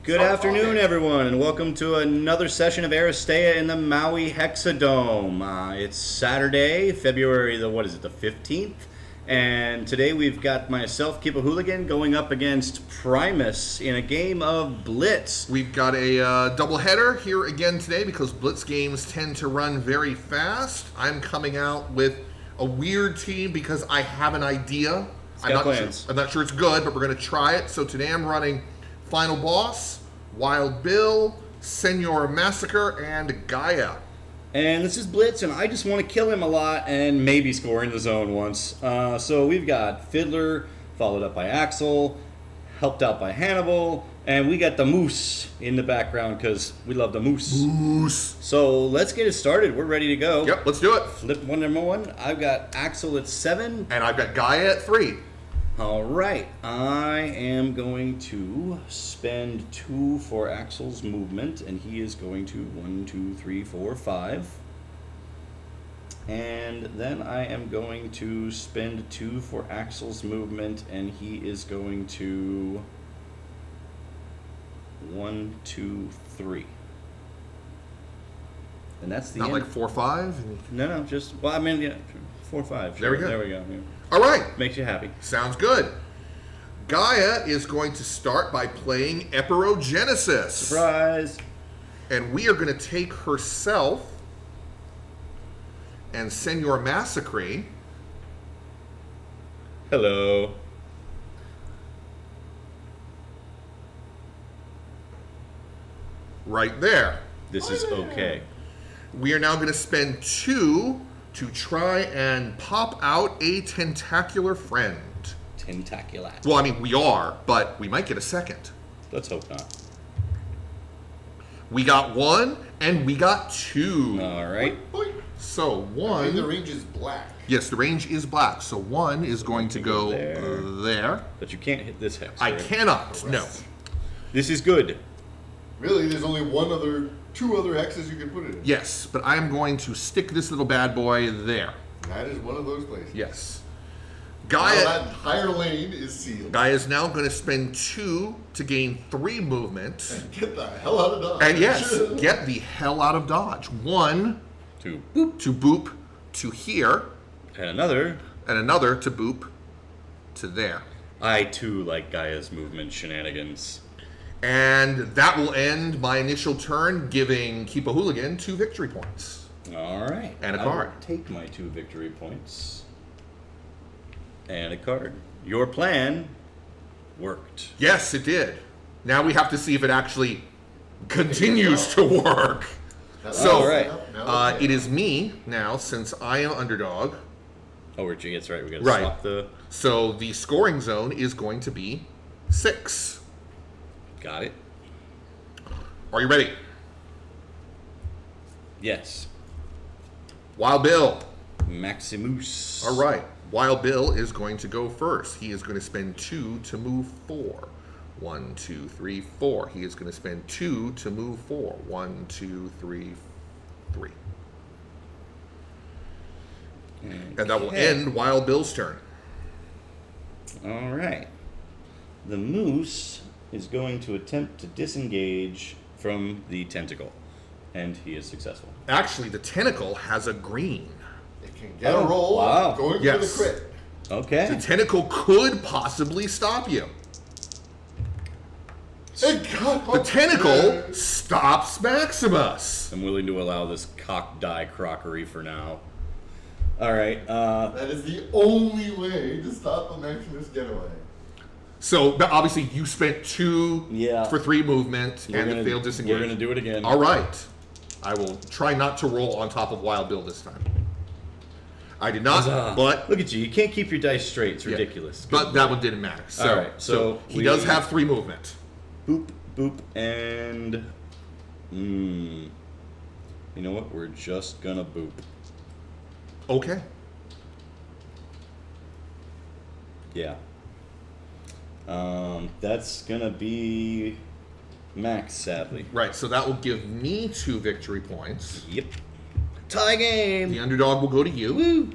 Good afternoon, everyone, and welcome to another session of Aristeia in the Maui Hexadome. It's Saturday, February the 15th, and today we've got myself, Kipahuligan, going up against Primus in a game of Blitz. We've got a doubleheader here again today because Blitz games tend to run very fast. I'm coming out with a weird team because I have an idea. I'm not sure it's good, but we're going to try it. So today I'm running Final Boss, Wild Bill, Senor Massacre, and Gaia. And this is Blitz, and I just want to kill him a lot and maybe score in the zone once. So we've got Fiddler, followed up by Axel, helped out by Hannibal, and we got the Moose in the background because we love the Moose. So let's get it started. We're ready to go. Yep, let's do it. Flip number one. I've got Axel at 7. And I've got Gaia at 3. All right, I am going to spend 2 for Axel's movement, and he is going to 1, 2, 3, 4, 5. And then I am going to spend 2 for Axel's movement, and he is going to 1, 2, 3. And that's the Not end. like 4, 5? No, just, well, I mean, yeah, 4, 5. Sure. There we go. Yeah. All right. Makes you happy. Sounds good. Gaia is going to start by playing Epirogenesis. Surprise. And we are going to take herself and Senor Massacre. Hello. Right there. This is okay. We are now going to spend 2 to try and pop out a tentacular friend. Tentacular. Well, I mean, we are, but we might get a second. Let's hope not. We got 1, and we got 2. All right. So 1... And the range is black. Yes, the range is black. So 1 is going to go there. But you can't hit this hex. I right? cannot, no. This is good. Really, there's only 2 other hexes you can put it in. Yes, but I'm going to stick this little bad boy there. That is one of those places. Yes. Gaia, that entire lane is sealed. Gaia is now going to spend 2 to gain 3 movement. And get the hell out of Dodge. And yes, get the hell out of Dodge. 1 to boop. To boop to here. And another. And another to boop to there. I too like Gaia's movement shenanigans. And that will end my initial turn, giving Kipahuligan 2 victory points. All right. And a card. I will take my 2 victory points. And a card. Your plan worked. Yes, it did. Now we have to see if it actually continues to work. So, all right. It is me now, since I am underdog. Oh, that's right. We got to swap the... So the scoring zone is going to be 6. Got it. Are you ready? Yes. Wild Bill. Maximus. All right. Wild Bill is going to go first. He is going to spend 2 to move 4. 1, 2, 3, 4. He is going to spend 2 to move 4. 1, 2, 3, 3. Okay. And that will end Wild Bill's turn. All right. The Moose is going to attempt to disengage from the tentacle, and he is successful. Actually, the tentacle has a green. It can get a roll going for the crit. Okay. The tentacle could possibly stop you. The tentacle stops Maximus. I'm willing to allow this cock die crockery for now. All right. That is the only way to stop the Maximus getaway. So, obviously, you spent 2 for 3 movement and the failed disengage. We're going to do it again. All right. I will try not to roll on top of Wild Bill this time. I did not, but... Look at you. You can't keep your dice straight. It's ridiculous. But that one didn't matter. So, all right. So he does have 3 movement. Boop, boop, and... You know what? We're just going to boop. Okay. Yeah. That's gonna be max, sadly. Right, so that will give me 2 victory points. Yep. Tie game! The underdog will go to you. Woo!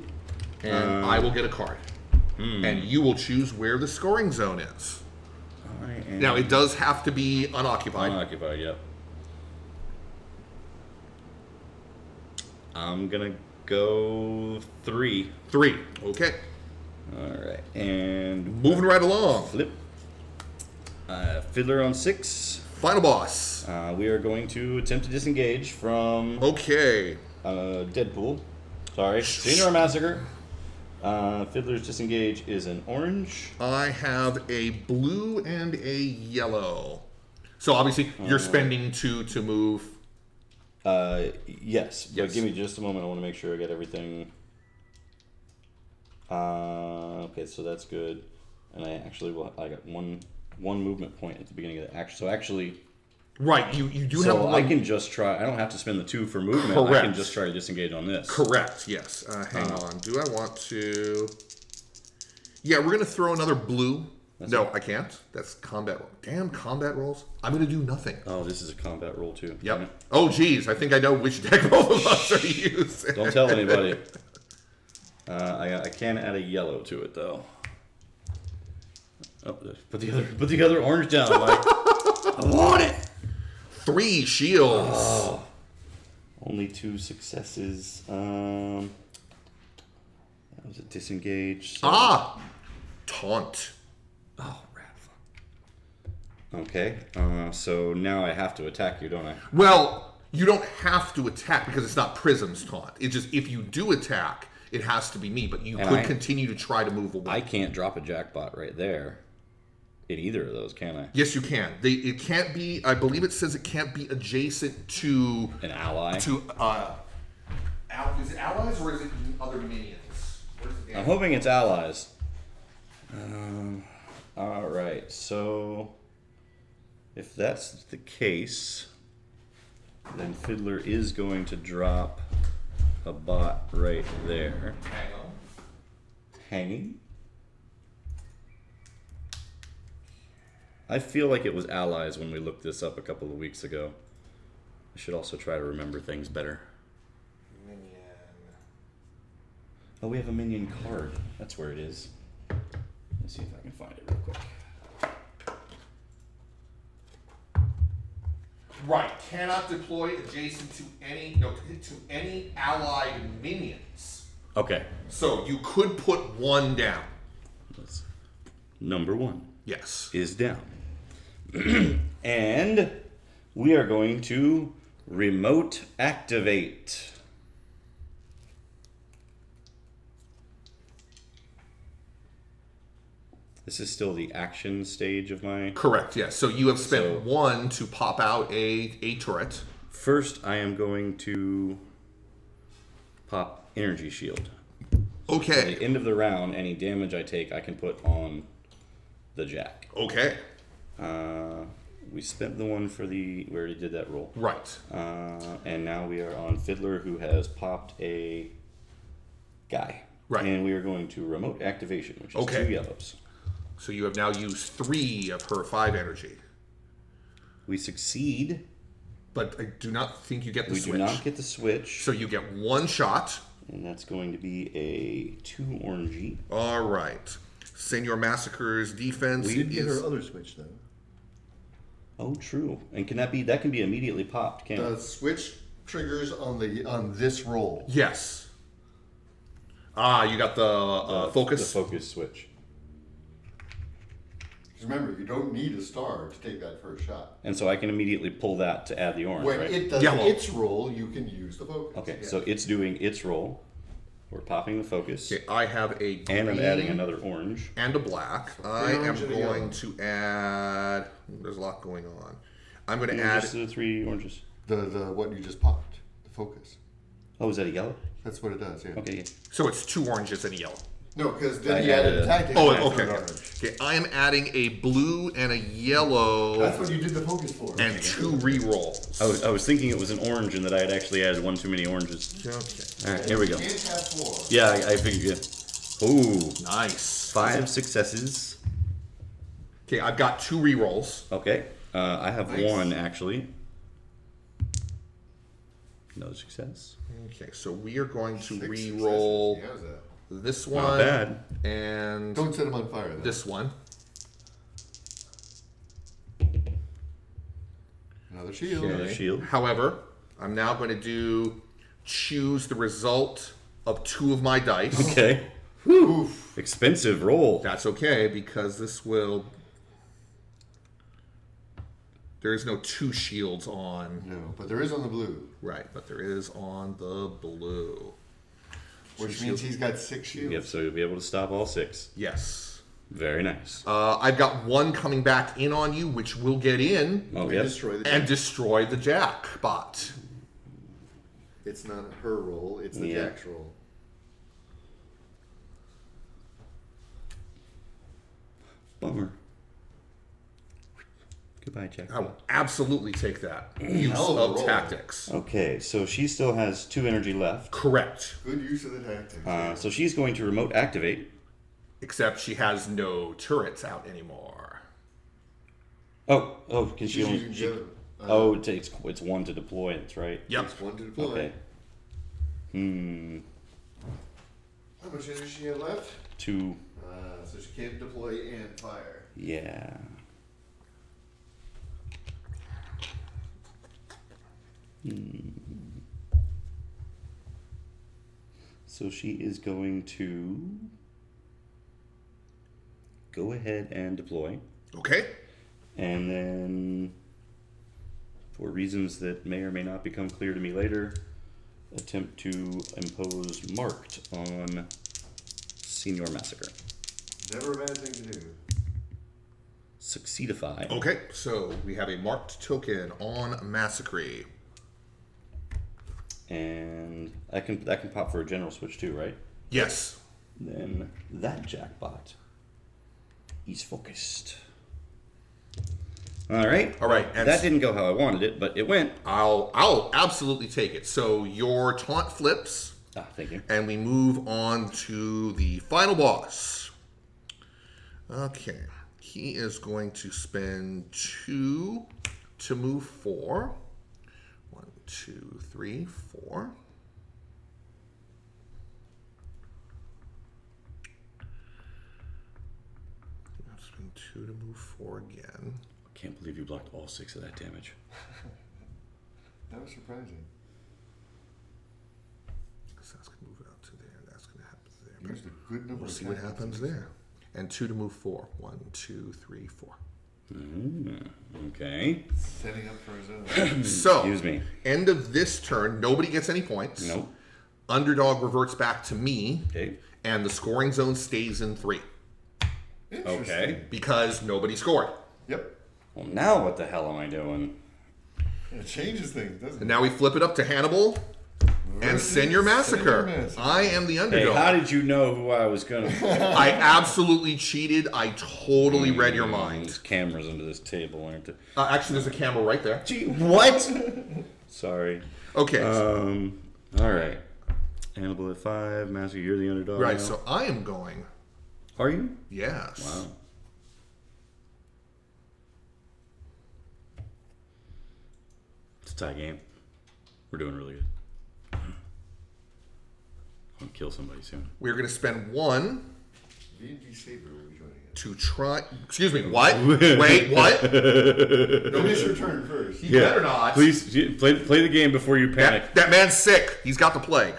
And I will get a card. and you will choose where the scoring zone is. Now, it does have to be unoccupied. Unoccupied, yep. I'm gonna go 3. 3. Okay. All right, and moving right along. Flip. Fiddler on 6. Final boss. We are going to attempt to disengage from. Okay. Deadpool. Sorry, Senior Massacre. Fiddler's disengage is an orange. I have a blue and a yellow. So obviously you're spending 2 to move. Yes, but give me just a moment. I want to make sure I get everything. Okay, so that's good. And I actually I got one movement point at the beginning of the action. So actually, right, you do so have. I can just try. I don't have to spend the 2 for movement. Correct. I can just try to disengage on this. Correct. Yes. Hang on. Do I want to? Yeah, we're gonna throw another blue. No, I can't. That's combat roll. Damn combat rolls. I'm gonna do nothing. Oh, this is a combat roll too. Yep. Oh, geez. I think I know which deck both of us are using. Don't tell anybody. I can add a yellow to it though. Oh, put the other orange down. Like, I want it. 3 shields. Oh, only 2 successes. That was a disengage. So. Taunt. Oh, rat fuck. Okay. So now I have to attack you, don't I? Well, you don't have to attack because it's not Prism's taunt. It's just if you do attack, it has to be me. But you could continue to try to move away. I can't drop a jackpot right there. In either of those, can I? Yes, you can. It can't be. I believe it says it can't be adjacent to an ally. To is it allies or is it other minions? I'm hoping it's allies. All right. So if that's the case, then Fiddler is going to drop a bot right there. Hang on. Hanging. I feel like it was allies when we looked this up a couple of weeks ago. I should also try to remember things better. Minion. Oh, we have a minion card. That's where it is. Let's see if I can find it real quick. Right. Cannot deploy adjacent to any allied minions. Okay. So you could put 1 down. That's number 1. Yes. Is down. And we are going to remote activate. This is still the action stage of my... Correct, yes. So you have spent 1 to pop out a turret. First, I am going to pop energy shield. Okay. At the end of the round, any damage I take, I can put on the jack. Okay. We spent the 1 for the... We already did that roll. Right. And now we are on Fiddler, who has popped a guy. Right. And we are going to remote activation, which is 2 yellows. So you have now used 3 of her 5 energy. We succeed. But I do not think you get the switch. We do not get the switch. So you get 1 shot. And that's going to be a 2 orangey. All right. Senior Massacre's defense. We did get her other switch, though. Oh, true. And can that can be immediately popped, can't it? The switch triggers on this roll. Yes. You got the focus? The focus switch. Remember, you don't need a star to take that first shot. And so I can immediately pull that to add the orange, when right? it does its roll, you can use the focus. Okay, so it's doing its roll. We're popping the focus. Okay, I have a green and I'm adding another orange. And a black. I am going to add... There's a lot going on. I'm going to add... Just the 3 oranges. The what you just popped. The focus. Oh, is that a yellow? That's what it does, yeah. Okay, yeah. So it's 2 oranges and a yellow. No, because then you added a tactic. Oh, okay. Okay, I am adding a blue and a yellow. That's what you did the focus for. And 2 re-rolls. I was thinking it was an orange and that I had actually added 1 too many oranges. Okay. All right, here we go. You can't have 4. Yeah, I figured it. Ooh. Nice. 5 successes. Okay, I've got 2 re-rolls. Okay. I have Nice. 1, actually. Another success. Okay, so we are going to Six re-roll... successes. this one. Not bad. And Don't set him on fire, though. this one. Another shield. Another shield. However, I'm now going to choose the result of 2 of my dice. Okay. Oof. Expensive roll. That's okay, because this will... There is no 2 shields on... No, but there is on the blue. Right, but there is on the blue. Which means he's got 6 shields. Yep, so you'll be able to stop all 6. Yes. Very nice. I've got 1 coming back in on you, which will get in Oh, And yes. destroy the and destroy the jackpot. It's not her roll, it's the Yeah. Jack's roll. Bummer. Goodbye, Jack. I will absolutely take that. Use Hell of a of roll. tactics. Okay, so she still has 2 energy left. Correct. Good use of the tactics. So she's going to remote activate. Except she has no turrets out anymore. Oh, can she She's only... using She, the other- oh, it's 1 to deploy, that's right. Yep. It's 1 to deploy. Okay. How much energy she have left? 2. So she can't deploy and fire. Yeah. So she is going to go ahead and deploy. Okay. And then, for reasons that may or may not become clear to me later, attempt to impose marked on Senior Massacre. Never a bad thing to do. Succeedify. Okay, so we have a marked token on Massacre. And that can pop for a general switch too, right? Yes. Then that jackpot is focused. All right. All right, and That didn't go how I wanted it, but it went. I'll absolutely take it. So your taunt flips, Thank you. and we move on to the final boss. Okay. He is going to spend 2 to move 4. 1, 2, 3, 4. I'll spend 2 to move 4 again. Can't believe you blocked all 6 of that damage. That was surprising. So that's going to move it out to there. That's going to happen there. Used a good number We'll of see what tactics. happens there. And 2 to move 4. 1, 2, 3, 4. Okay. Setting up for his own. So, Excuse me. end of this turn, nobody gets any points. Nope. Underdog reverts back to me, Okay. and the scoring zone stays in 3 Okay. because nobody scored. Yep. Well, now what the hell am I doing? It changes things, doesn't And it? now we flip it up to Hannibal and Senior Massacre. Massacre. I am the Hey, underdog. how did you know who I was gonna? I absolutely cheated. I totally read your mind. There's cameras under this table, aren't there? Actually, there's a camera right there. Gee, what? Sorry. Okay. All right. Hannibal at 5. Massacre, you're the underdog. right, now. so I am going. Are you? Yes. Wow. It's a tie game. We're doing really good. I'll kill somebody soon. We're going to spend 1 V&V Saber will be joining us. to try. Excuse me, what? Wait, what? Don't miss your turn first. You better not. Please play the game before you panic. That man's sick. He's got the plague.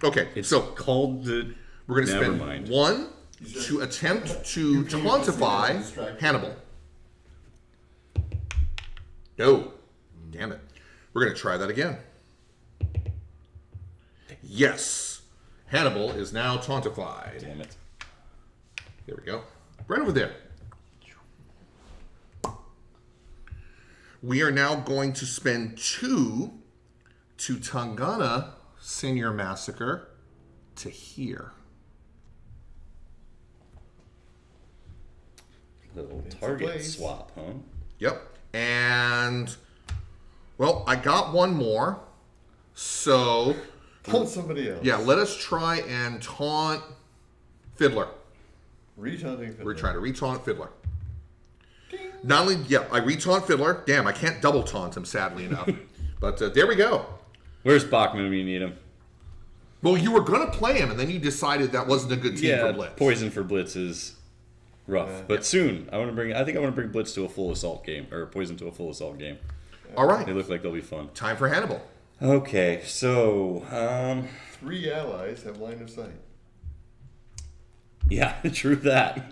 Okay, It's so called the. we're going to Never spend mind. 1 to attempt to quantify Hannibal. No. Damn it. We're going to try that again. Yes. Hannibal is now tauntified. Damn it. There we go. Right over there. We are now going to spend 2 to Tangana Senior Massacre to here. Little It's a target place. swap, huh? Yep. And, well, I got 1 more. So, Taunt somebody else. yeah, let us try and taunt Fiddler. Retaunting Fiddler. We're trying to retaunt Fiddler. Not only, yeah, I retaunt Fiddler. Damn, I can't double taunt him, sadly enough. But there we go. Where's Bachman when you need him? Well, you were going to play him, and then you decided that wasn't a good team for Blitz. Poison for Blitz is rough, but soon I want to bring. I think I want to bring Blitz to a full assault game, or Poison to a full assault game. All right. They look like they'll be fun. Time for Hannibal. Okay, so 3 allies have line of sight. yeah, true that.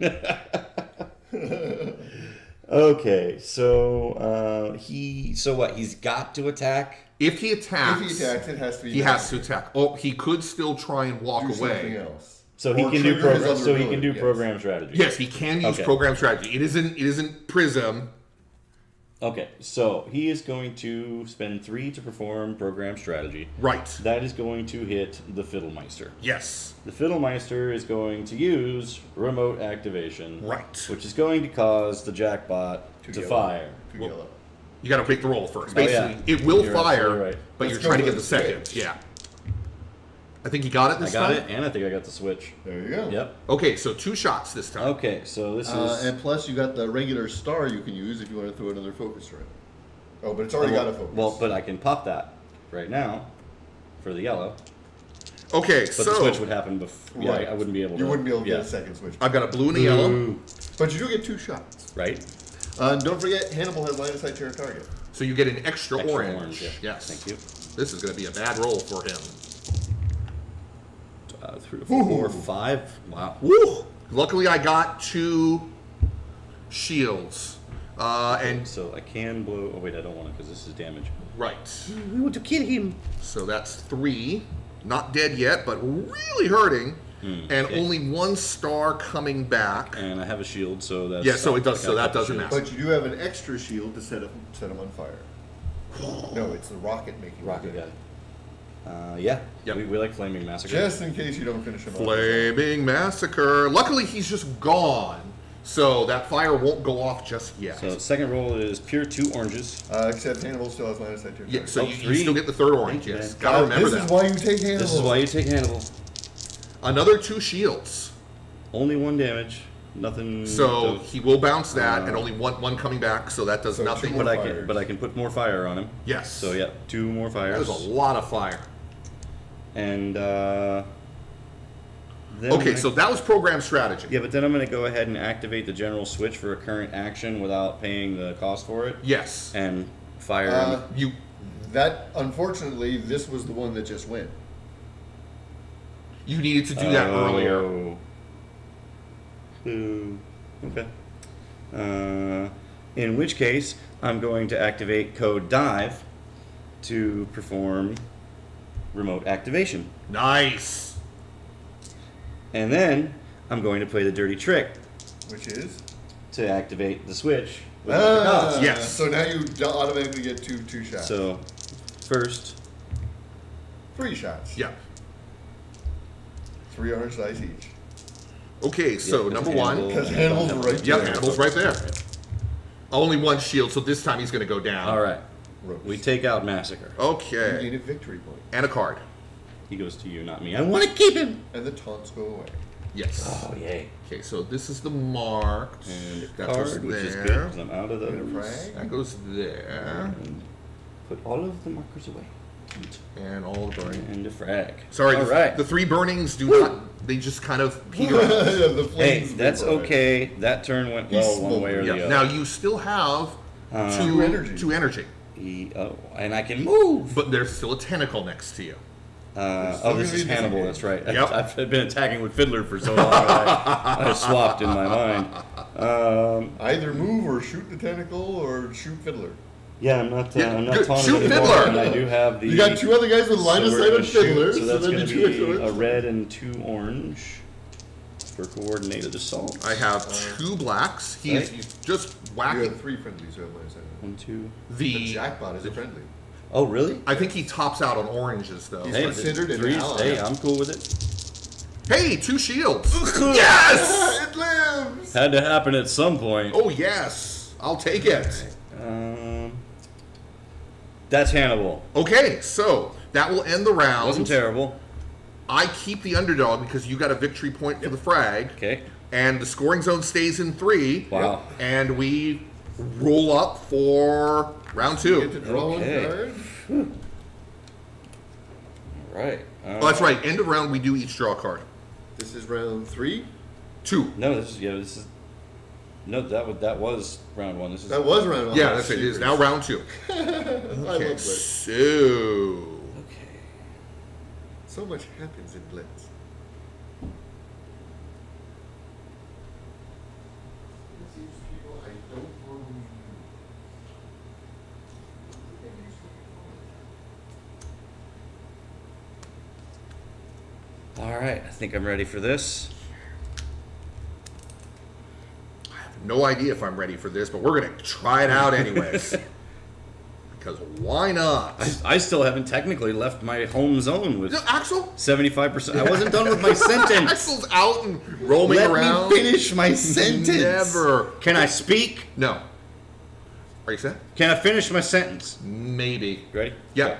Okay, so he's got to attack. If he attacks, it has to be. He has to attack. Oh, he could still try and walk do away. something else. So he can do program. So he can do program strategy. Yes, he can use program strategy. It isn't Prism. Okay, so he is going to spend 3 to perform program strategy. Right. That is going to hit the Fiddlemeister. Yes. The Fiddlemeister is going to use remote activation. Right. Which is going to cause the jackbot to fire. Yellow. You got to make the roll first. Oh, Basically, it will fire, right. but you're trying to get the second. Yeah. I think you got it this time? I got it, and I think I got the switch. There you go. Yep. Okay, so 2 shots this time. Okay, so this is... And plus, you got the regular star you can use if you want to throw another focus ring. Oh, but it's already got a focus. Well, but I can pop that right now for the yellow. Okay, But the switch would happen before. Yeah, Right. I wouldn't be able to... You wouldn't be able to get a second switch. I've got a blue and a yellow. But you do get 2 shots. Right. And don't forget, Hannibal has line of sight to your target. So you get an extra orange. Yeah. Yes. Thank you. This is going to be a bad roll for him. 3, 4, 5. Wow. Woo! Luckily, I got 2 shields. And So I can blow... Oh, wait, I don't want to because this is damage. right. We want to kill him. So that's 3. Not dead yet, but really hurting. And only 1 star coming back. And I have a shield, so that's... Yeah, so it does. So that doesn't matter. But you do have an extra shield to set him on fire. No, it's the rocket making Rocket it. guy. Yeah. Yep. We like Flaming Massacre. Just in case you don't finish him off. Flaming Massacre. Luckily, he's just gone. So that fire won't go off just yet. So second roll is pure 2 oranges. Except Hannibal still has line of sight to your Yeah, target. so Oh, you 3. still get the 3rd orange, Thank you, yes. man. Gotta remember This that. is why you take Hannibal. This is why you take Hannibal. Another 2 shields. Only 1 damage. Nothing... So he will bounce that, and only one coming back, so that does So nothing. 2 more But fires. I can put more fire on him. Yes. So yeah, 2 more fires. That is a lot of fire. And then Okay, so that was program strategy. yeah, but then I'm going to go ahead and activate the general switch for a current action without paying the cost for it, Yes. and fire him. You. That, unfortunately, this was the one that just went. You needed to do that earlier. Boo. Okay. In which case, I'm going to activate code dive to perform remote activation. Nice. And then I'm going to play the dirty trick Which is? to activate the switch without the cost. Yes. So now you automatically get two shots. So first, 3 shots. Yeah. 3 orange dice each. Okay, so Yeah, number Hannibal- 1. Because Hannibal's right Yep, there. Hannibal's right there. Only 1 shield, so this time he's going to go down. all right, Ropes. we take out Massacre. You Okay. gain a victory point. And a card. He goes to you, not me. I want to keep him. And the taunts go away. Yes. Oh yay! Okay, so this is the marked. And a That goes card, which is good there. because I'm out of And a those. frag. That goes there. And put all of the markers away. And all the burning. And a frag. Sorry, all the, right. the 3 burnings do not, they just kind of peter out. The Hey, flames that's vaporize. okay. That turn went well one way or the Yeah. other. Now you still have Two energy. 2 energy. And I can move. But there's still a tentacle next to you. Oh, this is gonna be Hannibal. disengaged. That's right. Yep. I've been attacking with Fiddler for so long. I swapped in my mind. Either move or shoot the tentacle or shoot Fiddler. Yeah, I'm not. Yeah, I'm not good. taunted Shoot anymore, Fiddler! and I do have the. You got 2 other guys with line of we're sight gonna on shoot, Fiddler, so that's then going the to 2 be extra a ones. red and 2 orange for coordinated assault. I have 2 blacks. He's just You whacking. have 3 friendlies who have line of sight. 1, 2. The jackpot is a friendly. Oh, really? I think he tops out on oranges, though. He's Hey, considered an 3. ally. Hey, I'm cool with it. Hey, 2 shields. Yes! It lives! Had to happen at some point. Oh, yes. I'll take it. That's Hannibal. Okay, so that will end the round. Wasn't terrible. I keep the underdog because you got a victory point for the frag. Okay. And the scoring zone stays in 3. Wow. And we roll up for round You get to 2. draw Okay. one card. right. Oh, that's right. End of round, we do each draw a card. This is round 3. 2. No, this is. No, that was round 1. That was round 1. Yeah, that's it. It is now round 2. I love Blitz. So. Okay. So much happens in Blitz. All right, I think I'm ready for this. I have no idea if I'm ready for this, but we're going to try it out anyways. Because why not? I still haven't technically left my home zone with Axel? 75%. I wasn't done with my sentence. Axel's out and roaming around. Let me finish my sentence. Never. Can I speak? No. Are you set? Can I finish my sentence? Maybe. Ready? Yeah.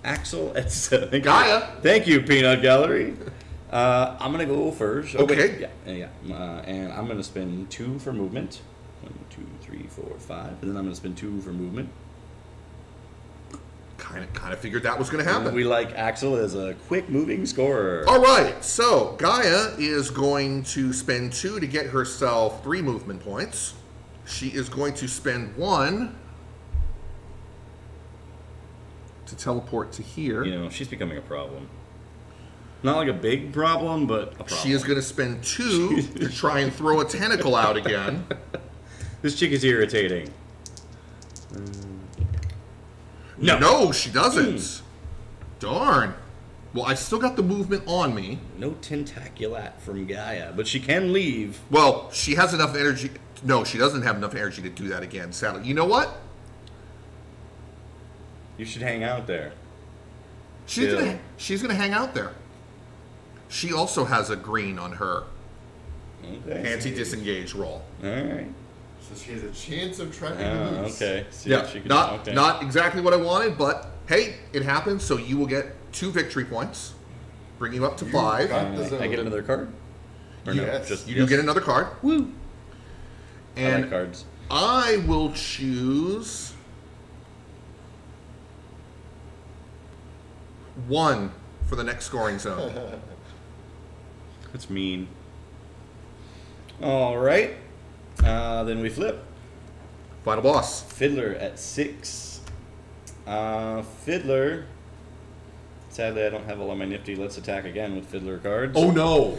Axel at 7. Gaia. Thank you, Peanut Gallery. I'm gonna go first. Oh, Okay. Wait. Yeah. And I'm gonna spend 2 for movement. 1, 2, 3, 4, 5. And then I'm gonna spend 2 for movement. Kind of figured that was going to happen. We like Axel as a quick moving scorer. All right. So Gaia is going to spend 2 to get herself 3 movement points. She is going to spend 1 to teleport to here. You know, she's becoming a problem. Not like a big problem, but a problem. She is going to spend 2 to try and throw a tentacle out again. This chick is irritating. No, she doesn't. Darn. Well, I still got the movement on me. No tentaculat from Gaia, but she can leave. Well, she has enough energy. No, she doesn't have enough energy to do that again, sadly. You know what? You should hang out there. She's gonna hang out there. She also has a green on her Okay. anti-disengage roll. All right. So she has a chance of tracking the moves. Okay. See Yeah, if she can, not not exactly what I wanted, but hey, it happens. So you will get 2 victory points, bring you up to 5. got the zone. I get another card? Or no? Yes. Just You do get another card. Woo. I And like cards. I will choose 1 for the next scoring zone. That's mean. All right. Then we flip. Final boss. Fiddler at 6. Fiddler. Sadly, I don't have all of my nifty. Let's attack again with Fiddler cards. Oh no!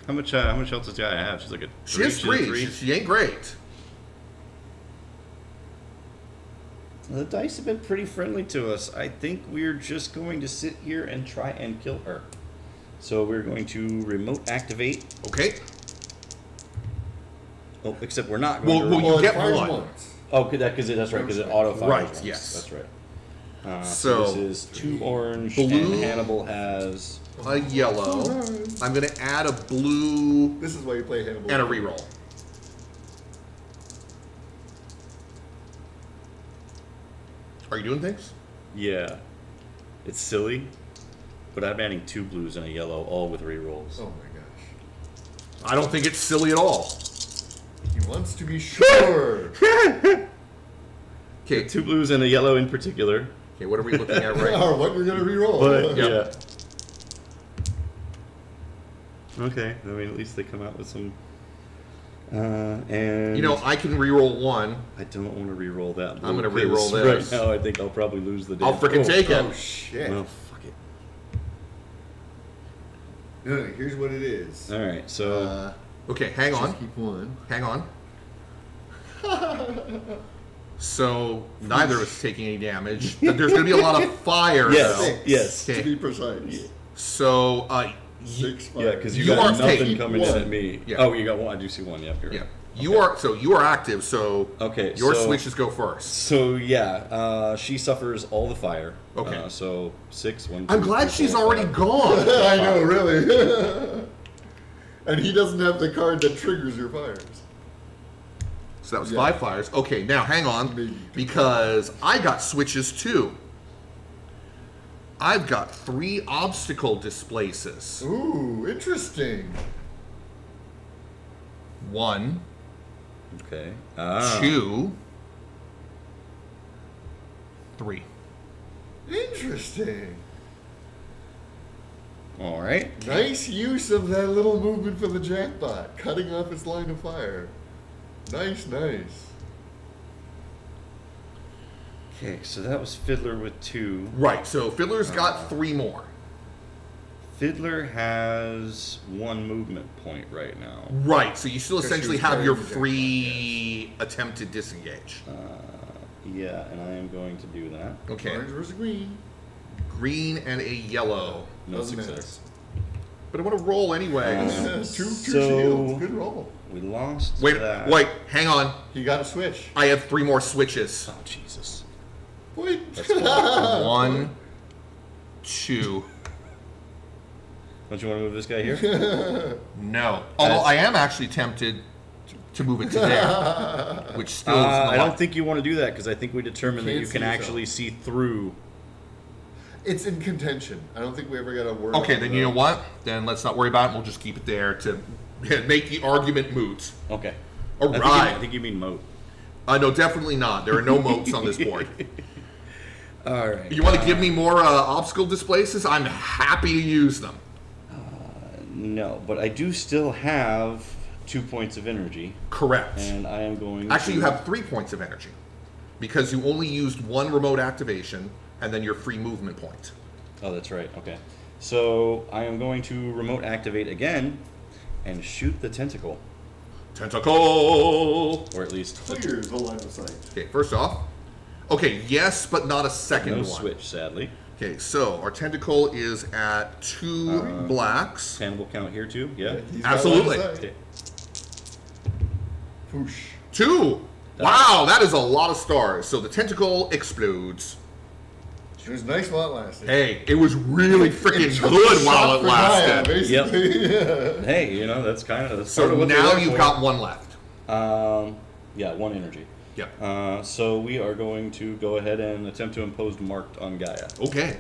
How much else does Gaia have? She's like a 3. She has 3. She ain't great. The dice have been pretty friendly to us. I think we're just going to sit here and try and kill her. So we're going to remote activate. Okay. Oh, except we're not going to. Well, you get fires 1. once. Oh, that's right, because it auto fires. Right, once. yes. That's right. So, this is 2 orange, blue. and Hannibal has. A yellow. I'm going to add a blue This is why you play Hannibal. and a reroll. Are you doing things? Yeah. It's silly, but I'm adding 2 blues and a yellow, all with rerolls. Oh my gosh. I don't think it's silly at all. He wants to be sure. Okay, 2 blues and a yellow in particular. okay, what are we looking at right now? Or what we're going to reroll. But Yep. yeah. Okay. I mean, at least they come out with some. And You know, I can reroll 1. I don't want to re-roll that. I'm gonna blue, 'cause re-roll this. Right now, I think I'll probably lose the day. I'll frickin' take it. Oh, shit. Well, fuck it. No, here's what it is. All right, so Okay, hang on. Just keep 1. Hang on. So, neither of us taking any damage. There's going to be a lot of fire, yes, though. yes, Okay. To be precise. So, 6, 5. yeah, because you You got are nothing taking coming in 1. at me. Yeah. Oh, you got 1. I do see 1. Yep. You're yeah. right. You are active, so Okay, your so- switches go first. So yeah, she suffers all the fire. Okay. So 6, 1. I'm 2, glad 3, she's 4, already 5. gone. I know, really. And he doesn't have the card that triggers your fires. So that was Yeah. 5 fires. Okay, now hang on, Maybe. because I got switches too. I've got 3 obstacle displaces. Ooh, interesting. 1, Okay. 2, 3. Interesting. All right. Nice use of that little movement for the jackpot, cutting off its line of fire. Nice, nice. Okay, so that was Fiddler with 2. Right, so Fiddler's got 3 more. Fiddler has 1 movement point right now. Right, so you still Because essentially she was have your carrying the free attempted disengage. Yeah, and I am going to do that. Okay. Orange versus green. Green and a yellow. No Doesn't success. But I want to roll anyway. Two So- shields. Good roll. We lost Wait, that. wait, hang on. You got a switch. I have 3 more switches. Oh, Jesus. Point. That's fine. 1, 2. Don't you want to move this guy here? No. Although I am actually tempted to move it to there, which still is I don't think you want to do that because I think we determined that can't you can see actually see through. It's in contention. I don't think we ever got a word. Okay, on then the- you know what? Then let's not worry about it. We'll just keep it there to make the argument moot. Okay. All I right. think you mean moat. No, definitely not. There are no moats on this board. All right. You want to give me more obstacle displaces? I'm happy to use them. No, but I do still have 2 points of energy, Correct. and I am going. Actually, to... you have 3 points of energy because you only used 1 remote activation and then your free movement point. Oh, that's right. Okay. So I am going to remote activate again and shoot the tentacle, Tentacle! or at least Clears the line of sight. Okay, first off. Okay, yes, but not a second no one. switch, sadly. Okay, so our tentacle is at 2 blacks. Cannibal count here too. Yeah. He's got Absolutely. line of sight. Okay. Whoosh. 2! Wow, that is a lot of stars. So the tentacle explodes. It was nice while it lasted. Hey, it was really freaking It took good the while shot it for Gaia, lasted. basically. Yeah. Hey, you know that's kind of So now you've got 1 left. Yeah, 1 energy. Yeah. So we are going to go ahead and attempt to impose marked on Gaia. Okay.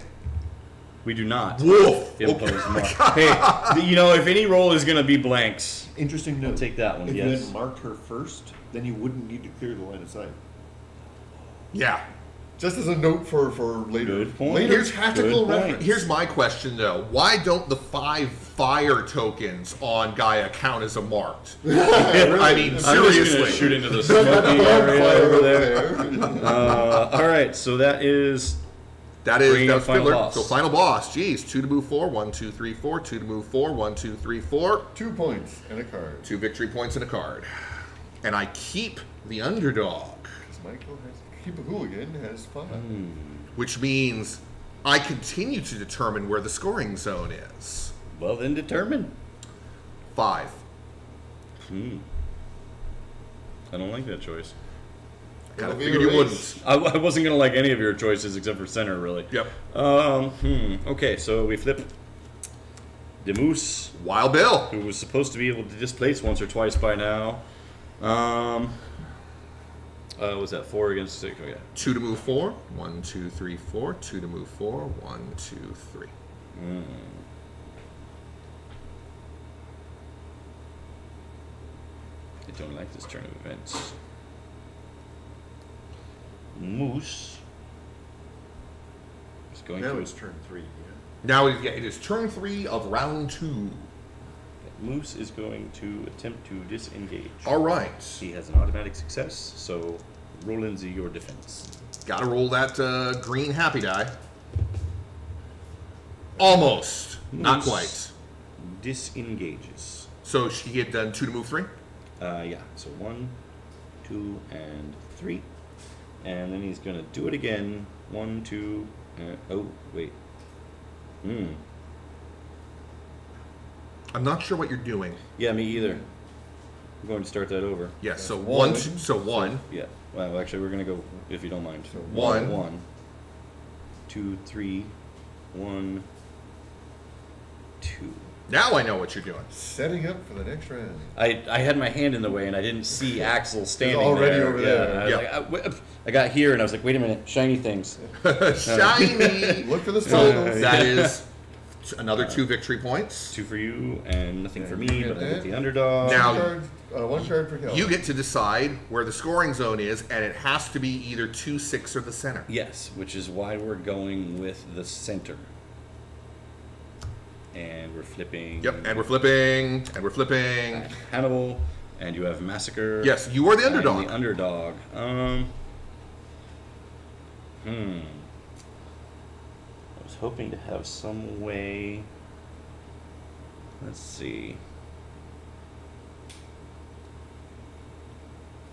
We do not Woof. impose Okay. marked. Hey, you know, if any roll is going to be blanks, Interesting we'll note. take that one. If you Yes. had marked her first, then you wouldn't need to clear the line of sight. Yeah. Just as a note for later. Good point. Later Here's- tactical good point. reference. Here's my question though. Why don't the 5 fire tokens on Gaia count as a marked? I mean, I'm just going to seriously. shoot into the smoky area Fire over there. All right, so that is That is Bringing that's up final Fiddler. boss. So final boss. Jeez, 2 to move 4. 1, 2, 3, 4. 2 to move 4. 1, 2, 3, 4. 2 points and a card. 2 victory points and a card. And I keep the underdog, Because Michael has Kipahuligan has 5. which means I continue to determine where the scoring zone is. well then determined. 5. I don't like that choice. Kind of It'll be figured a you race. wouldn't. I wasn't going to like any of your choices except for center, really. Yep. Okay, so we flip the moose, Wild Bill. who was supposed to be able to displace once or twice by now. Was that 4 against 6? Oh, yeah. 2 to move 4. 1, 2, 3, 4. 2 to move 4. 1, 2, 3. I don't like this turn of events. Moose is going Now to. it's turn 3. Yeah. Now it is turn 3 of round 2. Moose is going to attempt to disengage. All right. He has an automatic success, so roll into your defense. Gotta roll that green happy die. Almost. Not Moose quite. Disengages. So she had done 2 to move 3. Yeah, so 1, 2, and 3. And then he's going to do it again. 1, 2, oh, wait. I'm not sure what you're doing. Yeah, me either. I'm going to start that over. Yes, so one. 1, 2, so 1. Yeah. Well, actually, we're going to go, if you don't mind. So 1. 1, 2, 3, 1, 2. Now I know what you're doing. Setting up for the next round. I had my hand in the way and I didn't see Axel standing already there. over Yeah, there. and I was Yeah. I got here and I was like, wait a minute, shiny things. Shiny. Look for the So sparkles. that is Another 2 victory points. 2 for you and nothing for me, you but I get get the underdog. Now, one card for kill. you get to decide where the scoring zone is, and it has to be either 2, 6, or the center. Yes, which is why we're going with the center. And we're flipping. Yep, and we're flipping, and we're flipping. Hannibal, and you have Massacre. Yes, you are the underdog. I'm the underdog. I was hoping to have some way. Let's see.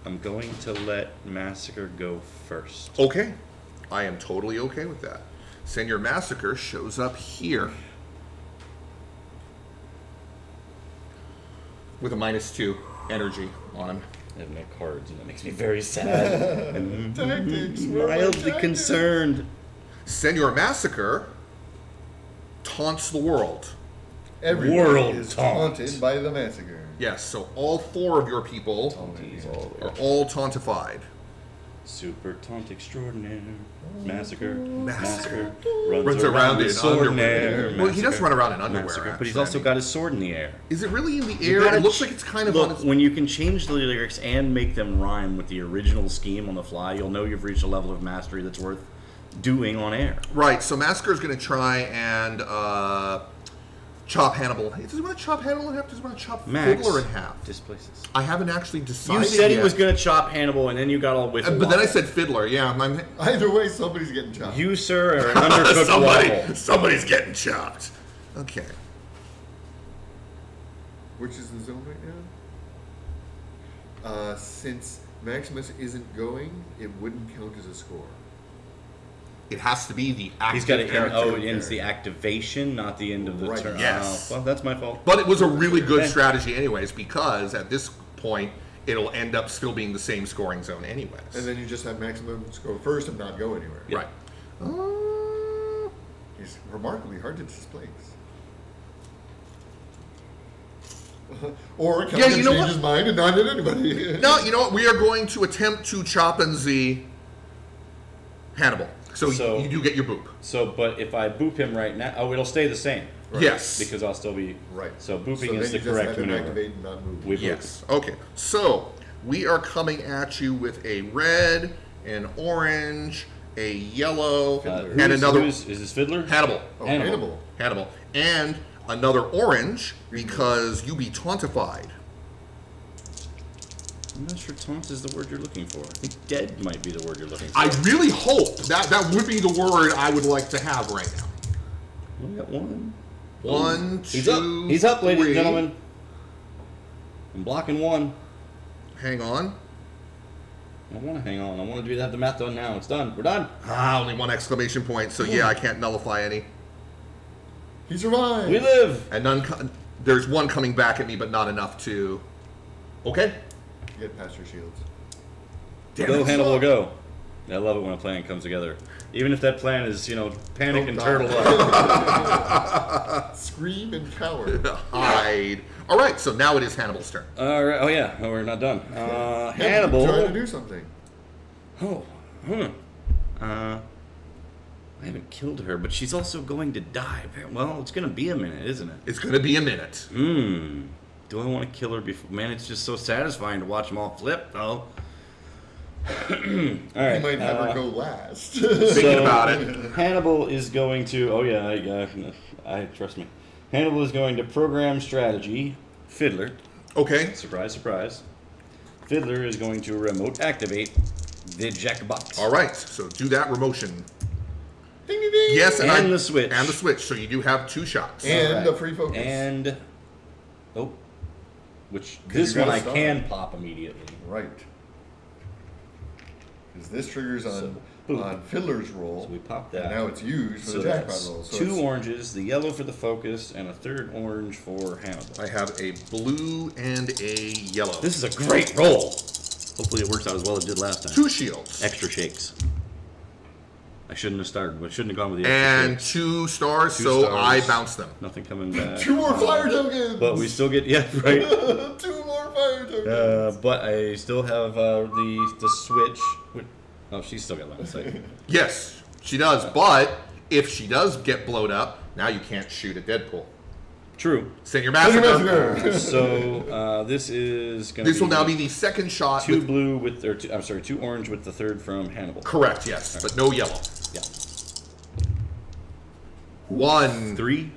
I'm going to let Massacre go first. Okay. I am totally okay with that. Senior Massacre shows up here. With a -2 energy on him. I have no cards, and that makes me very sad. and Tactics, mildly concerned. Senior Massacre taunts the world. Everyone World is taunt. taunted by the massacre. Yes, so all 4 of your people are all tauntified. Super taunt extraordinaire. Massacre. Massacre. Runs around in sword underwear. Well, he does Massacre. run around in underwear, Massacre, but he's actually. also got his sword in the air. Is it really in the You air? gotta It looks like it's kind of on Look, its... when you can change the lyrics and make them rhyme with the original scheme on the fly, you'll know you've reached a level of mastery that's worth doing on air. Right, so Massacre is going to try and chop Hannibal. Does he want to chop Hannibal in half? Does he want to chop Max Fiddler in half? displaces. I haven't actually decided You said he yet. was going to chop Hannibal, and then you got all with But then I said Fiddler, yeah. Either way, somebody's getting chopped. You, sir, are an undercooked waffle. Somebody's getting chopped. Okay. Which is the zone right now? Since Maximus isn't going, it wouldn't count as a score. It has to be the active He's got to character. end. Oh, it ends the activation, not the end of the Right, turn. yes. Oh, well, that's my fault. But it was a really good strategy anyways, because at this point, it'll end up still being the same scoring zone anyways. And then you just have Maximus go first and not go anywhere. Right. He's remarkably hard to displace. Or can Yeah, you know change what? his mind and not hit anybody. No, you know what? We are going to attempt to chop and Z Hannibal. So you do get your boop. So, but if I boop him right now, oh, it'll stay the same. Right. Yes. Because I'll still be Right. So booping So is then the you just correct have him maneuver. activate and not move. We boop. Yes. Okay. So we are coming at you with a red, an orange, a yellow, and another Is this Fiddler? Hannibal. Oh, Hannibal. Hannibal. And another orange because you be tauntified. I'm not sure taunt is the word you're looking for. I think dead might be the word you're looking for. I really hope that would be the word I would like to have right now. We got one. 1, 2, He's up. He's up, ladies and 3. gentlemen. I'm blocking one. Hang on. I don't want to hang on. I want to have the math done now. It's done. We're done. Only 1 exclamation point. So yeah, I can't nullify any. He survived. We live. And there's one coming back at me, but not enough to. Okay. Get past your shields. Go, Hannibal, go. I love it when a plan comes together. Even if that plan is, panic and turtle up. Scream and cower. Hide. All right. So now it is Hannibal's turn. All right. Oh, yeah. No, we're not done. Hannibal. Trying to do something. Oh. I haven't killed her, but she's also going to die. Well, it's going to be a minute, isn't it? It's going to be a minute. Do I want to kill her before? Man, it's just so satisfying to watch them all flip, though. All right. You might have her go last. Thinking about it. Hannibal is going to. Oh yeah, I trust me. Hannibal is going to program strategy. Fiddler. Okay. Surprise, surprise. Fiddler is going to remote activate the jackpot. All right. So do that remotion. Ding, ding, ding. Yes, And the switch. And the switch. So you do have 2 shots. And All right. a free focus. And which 'Cause this you one gotta I stop. can pop immediately. Right. Because this triggers on boom. Fiddler's roll. So we pop that. And now it's used for So the jackpot that's roll. So 2 it's- oranges, the yellow for the focus, and a 3rd orange for Hannibal. I have a blue and a yellow. This is a great roll. Hopefully it works out as well as it did last time. 2 shields. Extra shakes. I shouldn't have started. I shouldn't have gone with the extra And shakes. 2 stars, 2 so stars. I bounce them. Nothing coming back. 2 more fire tokens! But we still get, yeah, right. 2 more fire tokens! But I still have the switch. Oh, she's still got line of sight. Yes, she does. But if she does get blown up, Now you can't shoot at Deadpool. True. Send your massacre. So this is going to. This will now be the second shot. 2 blue with, or two, I'm sorry, 2 orange with the third from Hannibal. Correct. Yes, but no yellow. Yeah. 1, 3.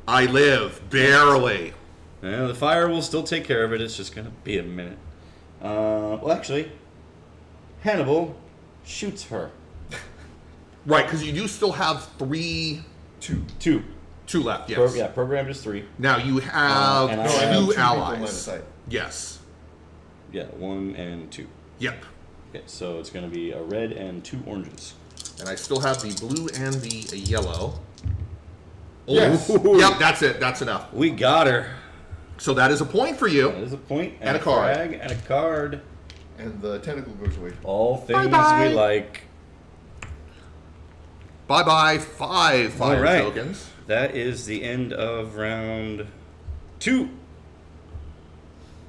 I live barely. And the fire will still take care of it. It's just going to be a minute. Well, actually, Hannibal shoots her. Right, because you do still have 2 left. Yes. Programmed is 3. Now you have and I have 2 2 line of allies. sight. Yes. Yeah, 1 and 2. Yep. Okay, so it's going to be a red and 2 oranges. And I still have the blue and the yellow. Oh, Yes. Yep, that's it. That's enough. We got her. So that is a point for you. That is a point And a card. Frag and a card. And the tentacle goes away. All things Bye-bye. we like. Bye-bye. 5 fire All right. tokens. That is the end of round 2.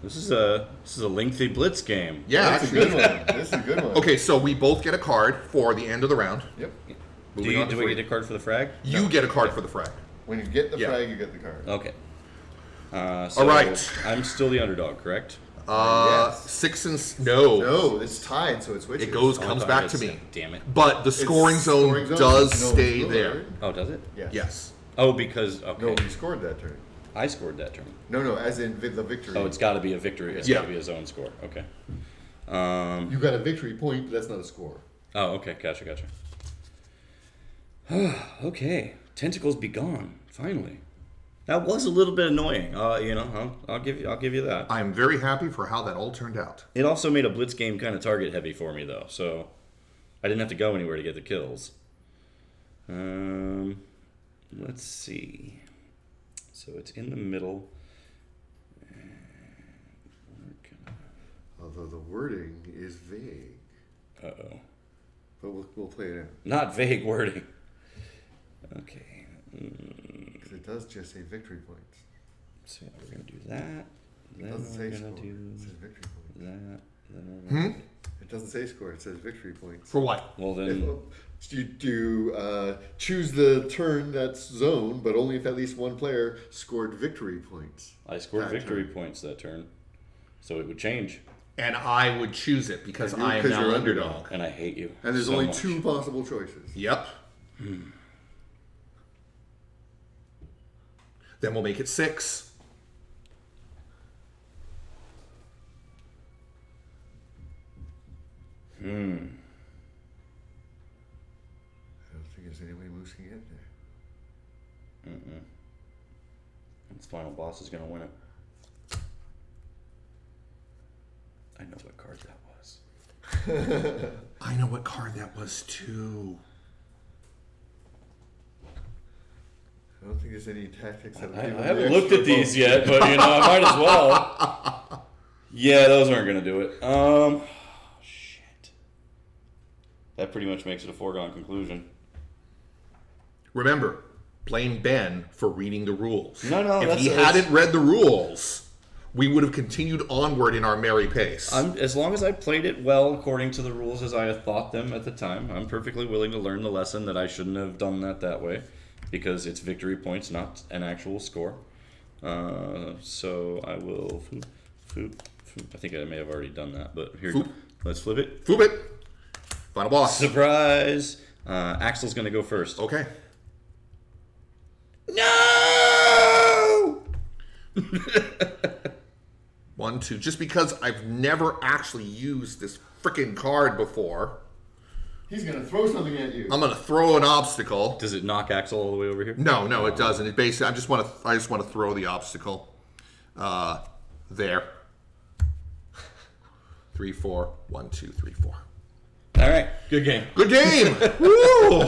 This is a lengthy Blitz game. Yeah, That's a good one. This is a good one. Okay, so we both get a card for the end of the round. Yep. Moving on to Do we three. get a card for the frag? You get a card for the frag. When you get the Yeah. frag, you get the card. Okay. So All right. I'm still the underdog, correct? Yes. 6 and no. No, it's tied, so it switches. It goes Oh, I comes thought back it to said- me. Damn it. But the It's scoring zone does no, stay it's there. lowered. Oh, does it? Yes. Yes. Oh, because okay. No, you scored that turn. I scored that turn. No, as in the victory. Oh, it's got to be a victory. It's Yeah. got to be a zone score. Okay. You got a victory point, but that's not a score. Oh, okay. Gotcha. Okay. Tentacles be gone. Finally. That was a little bit annoying. I'll give you that. I'm very happy for how that all turned out. It also made a Blitz game kind of target heavy for me though, so I didn't have to go anywhere to get the kills. Let's see. So it's in the middle. Although the wording is vague. Uh-oh. But we'll play it out. Not vague wording. Okay. Because it does just say victory points. So we're going to do that. It Then doesn't we're say going score. to do It says victory points. that. Then we're gonna It doesn't say score. It says victory points. For what? Well, If, then... you choose the turn that's zone, but only if at least one player scored victory points. I scored that victory turn. points that turn. So it would change. And I would choose it because I am Because now you're underdog. And I hate you. And there's so only much. 2 possible choices. Yep. Then we'll make it 6. I don't think there's any way Moose can get there. This final boss is going to win it. I know what card that was. I know what card that was too. I don't think there's any tactics that I haven't looked at these yet, but I might as well. Yeah, those aren't going to do it. Shit. That pretty much makes it a foregone conclusion. Remember, blame Ben for reading the rules. No, if that's- he hadn't read the rules, we would have continued onward in our merry pace. As long as I played it well according to the rules as I had thought them at the time, I'm perfectly willing to learn the lesson that I shouldn't have done that way, because it's victory points, not an actual score. So I will foop. I think I may have already done that, but here you go. Let's flip it. Foop it. Final boss. Surprise! Axel's going to go first. Okay. No! 1, 2. Just because I've never actually used this freaking card before, He's going to throw something at you. I'm going to throw an obstacle. Does it knock Axel all the way over here? No, it doesn't. It basically, I just want to throw the obstacle. There. 3, 4. 1, 2, 3, 4. All right, good game. Good game. Woo!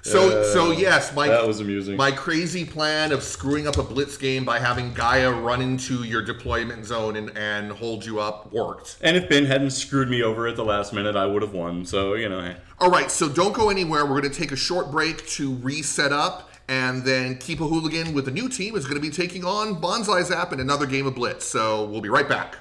So yes, That was amusing. My crazy plan of screwing up a Blitz game by having Gaia run into your deployment zone and hold you up worked. And if Ben hadn't screwed me over at the last minute, I would have won. So, hey. All right, so don't go anywhere. We're going to take a short break to reset up, and then Kipahuligan with the new team is going to be taking on BanzaiZAP in another game of Blitz. So we'll be right back.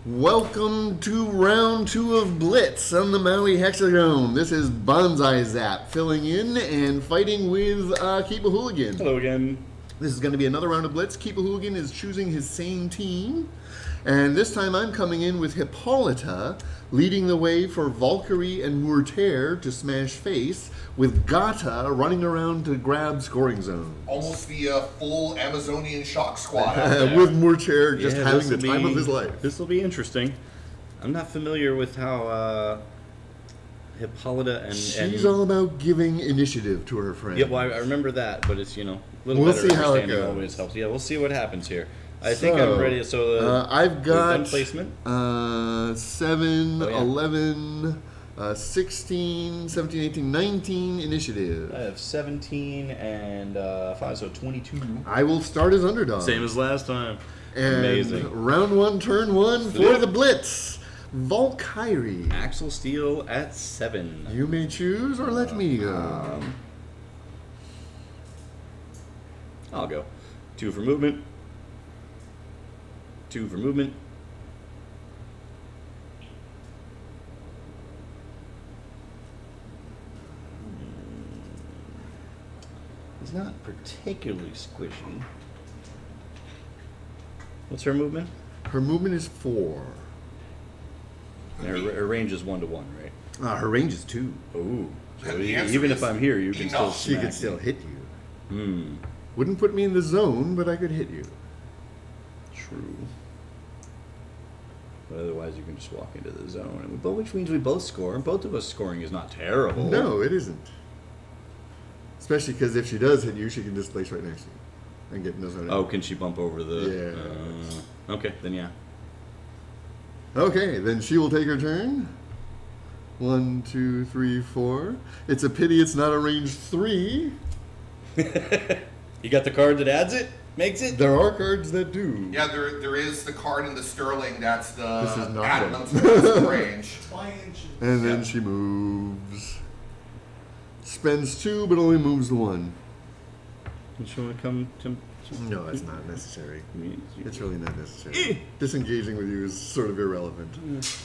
Welcome to round 2 of Blitz on the Maui Hexadome. This is BanzaiZAP filling in and fighting with Kipahuligan. Hello again. This is going to be another round of Blitz. Kipahuligan is choosing his same team. And this time I'm coming in with Hippolyta, leading the way for Valkyrie and Murter to smash face, with Gata running around to grab scoring zone. Almost the full Amazonian shock squad out there. With Murter just having the time of his life. This will be interesting. I'm not familiar with how Hippolyta and... She's all about giving initiative to her friends. Yeah, well, I remember that, but it's, a little we'll better see how it understanding goes. always helps. Yeah, we'll see what happens here. I think I'm ready. So I've got placement. 7, Oh, yeah. 11, 16, 17, 18, 19 initiative. I have 17 and 5, so 22. I will start as underdog. Same as last time. And Amazing. round 1, turn 1 for the Blitz. Valkyrie. Axel Steel at 7. You may choose or let me go. I'll go. 2 for movement. 2 for movement. It's not particularly squishy. What's her movement? Her movement is 4. Her range is 1 to 1, right? Her range is 2. Ooh. So The answer even is if I'm here, you can still enough. She smack could still me. hit you. Hmm. Wouldn't put me in the zone, but I could hit you. True. But otherwise, you can just walk into the zone, which means we both score, and both of us scoring is not terrible. No, it isn't. Especially because if she does hit you, she can just place right next to you and get in the zone. Oh, can she bump over the... Yeah. Okay, then yeah. Okay, then she will take her turn. 1, 2, 3, 4. It's a pity it's not a range 3. You got the card that adds it? Makes it? There are cards that do. Yeah, there is the card in the Sterling that's the This is not adamant one. range. And then she moves. Spends 2, but only moves 1. Don't you want to come to... No, that's not necessary. me? It's really not necessary. Disengaging with you is sort of irrelevant.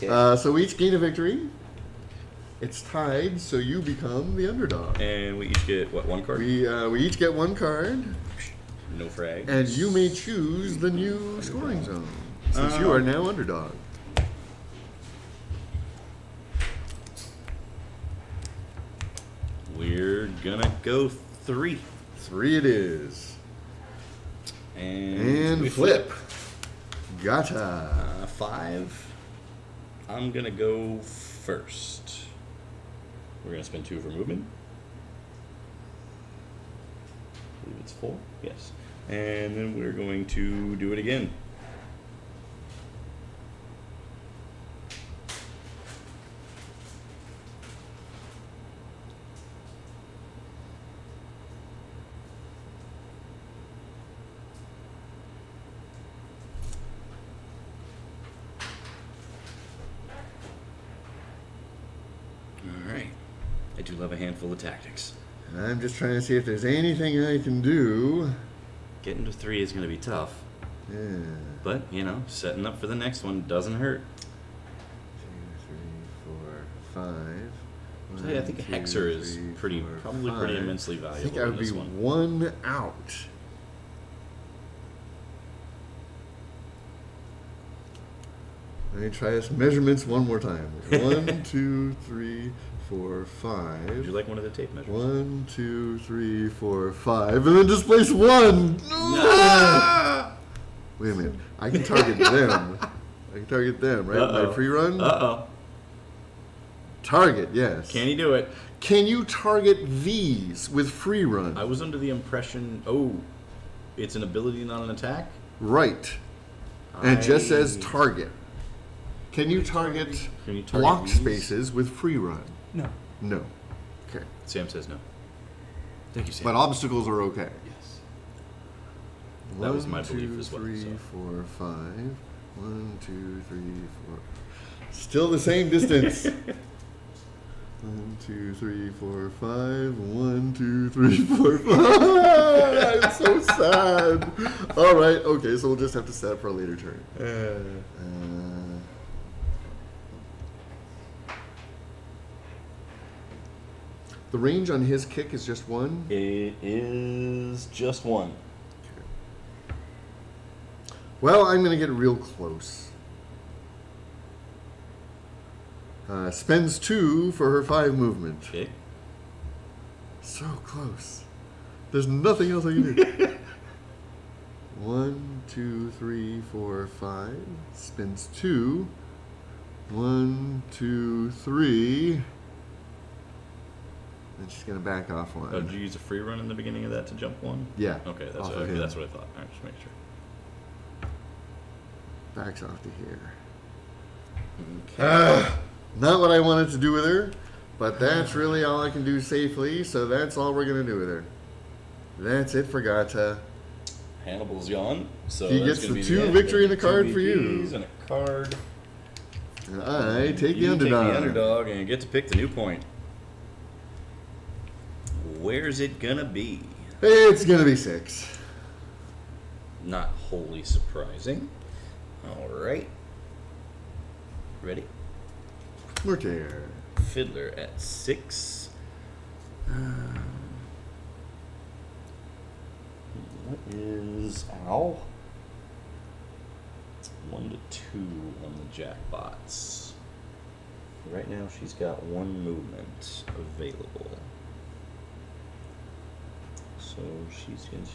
Okay. So we each gain a victory. It's tied, so you become the underdog. And we each get, what, 1 card? We each get 1 card, No frag. and you may choose the new scoring zone, since you are now underdog. We're gonna go 3. 3 it is. And we flip. Gata. 5. I'm gonna go first. We're gonna spend 2 for movement. I believe it's 4. Yes. And then we're going to do it again. Alright. I do love a handful of tactics. I'm just trying to see if there's anything I can do. Getting to 3 is going to be tough. Yeah. But, setting up for the next one doesn't hurt. 2, 3, 4, 5. I'll tell you, I think a Hexer is pretty immensely I valuable think I in would this be one. 1 out. Let me try this measurements one more time. 1, 2, 3, 4, 5. Would you like one of the tape measures? 1, 2, 3, 4, 5, and then displace 1. Wait a minute. I can target them. I can target them, right? Uh-oh. My pre-run? Uh-oh. Target, yes. Can you do it? Can you target these with free run? I was under the impression, it's an ability, not an attack? Right. And it just says target. Can you target block these? spaces with free run? No. No. Okay. Sam says no. Thank you, Sam. But obstacles are okay. Yes. That was my 1, belief 2, as well, 3, so. 4, 5. 1, 2, 3, 4. Still the same distance. 1, 2, 3, 4, 5. 1, 2, 3, 4, 5. I'm so sad. All right. Okay. So we'll just have to set up for a later turn. The range on his kick is just 1? It is just 1. Well, I'm going to get real close. Spends 2 for her 5 movement. Okay. So close. There's nothing else I can do. 1, 2, 3, 4, 5. Spins 2. 1, 2, 3. And she's going to back off 1. Oh, did you use a free run in the beginning of that to jump 1? Yeah. Okay, that's what I thought. All right, just make sure. Backs off to here. Okay. Not what I wanted to do with her, but that's really all I can do safely, so that's all we're going to do with her. That's it for Gata. Hannibal's gone. So He that's gets gonna the be 2 end. victory and a 2 card for you. VPs and a card. And I take the You underdog. take the underdog and get to pick the new point. Where's it gonna be? It's going to be 6. Not wholly surprising. All right. Ready? Mortar. Fiddler at 6. What is ow? 1 to 2 on the jackpots. Right now she's got 1 movement available. So she's going to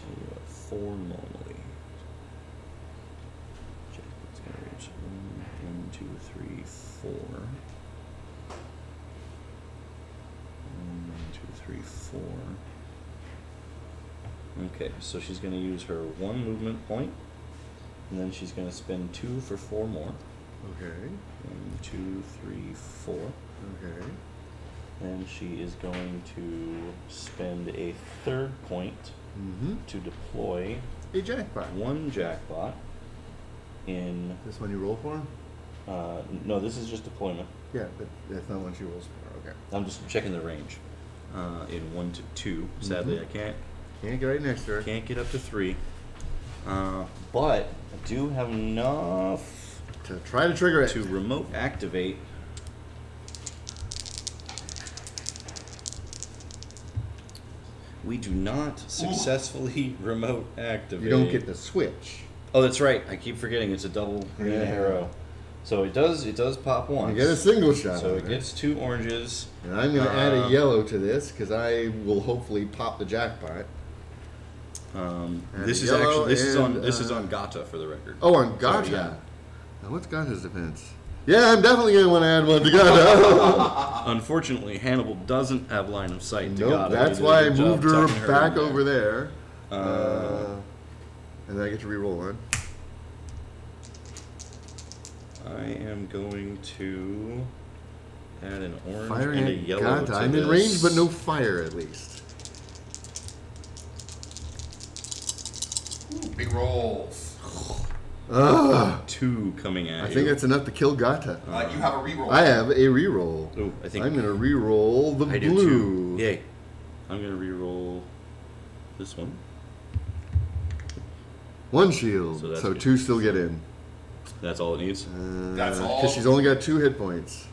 4 normally. Jackpot's going to reach 1, 2, 3, 4. 1, 2, 3, 4. Okay, so she's going to use her 1 movement point, and then she's going to spend 2 for 4 more. Okay. 1, 2, 3, 4. Okay. And she is going to spend a 3rd point to deploy A jackpot. 1 jackpot in... This one you roll for? no, this is just deployment. Yeah, but that's not one she rolls for. Okay. I'm just checking the range. In 1 to 2. Sadly, I can't get right next to her. Can't get up to 3. But I do have enough to try to trigger it. To remote activate. We do not successfully remote activate. You don't get the switch. Oh, that's right. I keep forgetting it's a double green arrow. So it does pop once. You get a single shot. So it gets 2 oranges. And I'm going to add a yellow to this because I will hopefully pop the jackpot. This is actually this is on Gata for the record. Oh, on Gata. So, yeah. Now what's Gata's defense? Yeah, I'm definitely going to want to add one to Gata. Unfortunately, Hannibal doesn't have line of sight to nope, Gata. that's why I moved her back over there. And then I get to re-roll one. I am going to add an orange fire and a yellow Gata. to I'm this. in range, but no fire at least. Ooh, big rolls. 2 coming at you. I think that's enough to kill Gata. You have a reroll. I have a reroll. Oh, I think I'm going to reroll the I do blue. too. Yay. I'm going to reroll this one. 1 shield. So 2 still get in. That's all it needs? That's all? Because she's only got 2 hit points.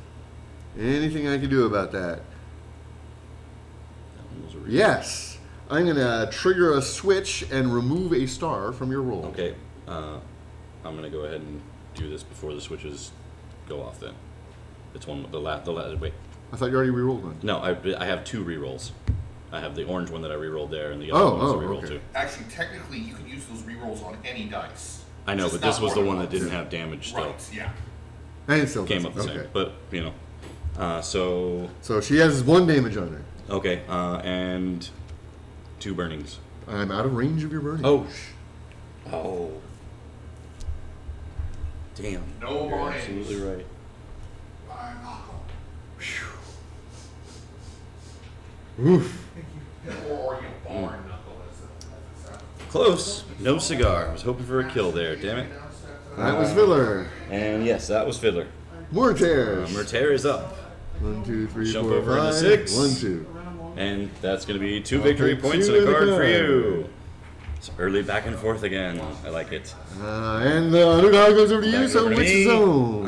Anything I can do about that? Yes. I'm going to trigger a switch and remove a star from your roll. Okay. I'm going to go ahead and do this before the switches go off then. It's one, wait. I thought you already rerolled one. No, I have 2 rerolls. I have the orange one that I rerolled there and the other one is a reroll too. Actually, technically, you can use those rerolls on any dice. I know, but this was the one that didn't have damage still. Right, yeah. And it still came up the same, but you know. So she has 1 damage on her. Okay, and 2 burnings. I'm out of range of your burning. Oh. Damn. No You're burnings. absolutely right. Oof. Or you barn knuckle as it sounds. Close. No cigar. I was hoping for a kill there, damn it. That was Fiddler. And yes, that was Fiddler. Mortar. Mortar is up. 1, 2, 3, Jump 4, over 5. into 6. 1, 2. And that's going to be 2 victory points and a card for you. It's early back and forth again. I like it. And the underdog goes over to you, so which zone?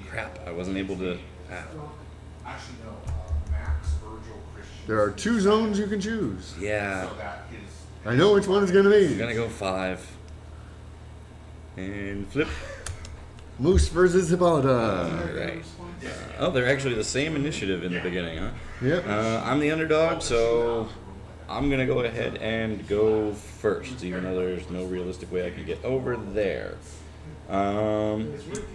Crap, I wasn't able to... Actually, no. Max Virgin There are 2 zones you can choose. Yeah. So that is. I know which one it's going to be. I'm gonna go 5. And flip. Moose versus Hippolyta. Alright. Oh, they're actually the same initiative in the beginning, huh? Yep. I'm the underdog, so I'm gonna go ahead and go first, even though there's no realistic way I can get over there.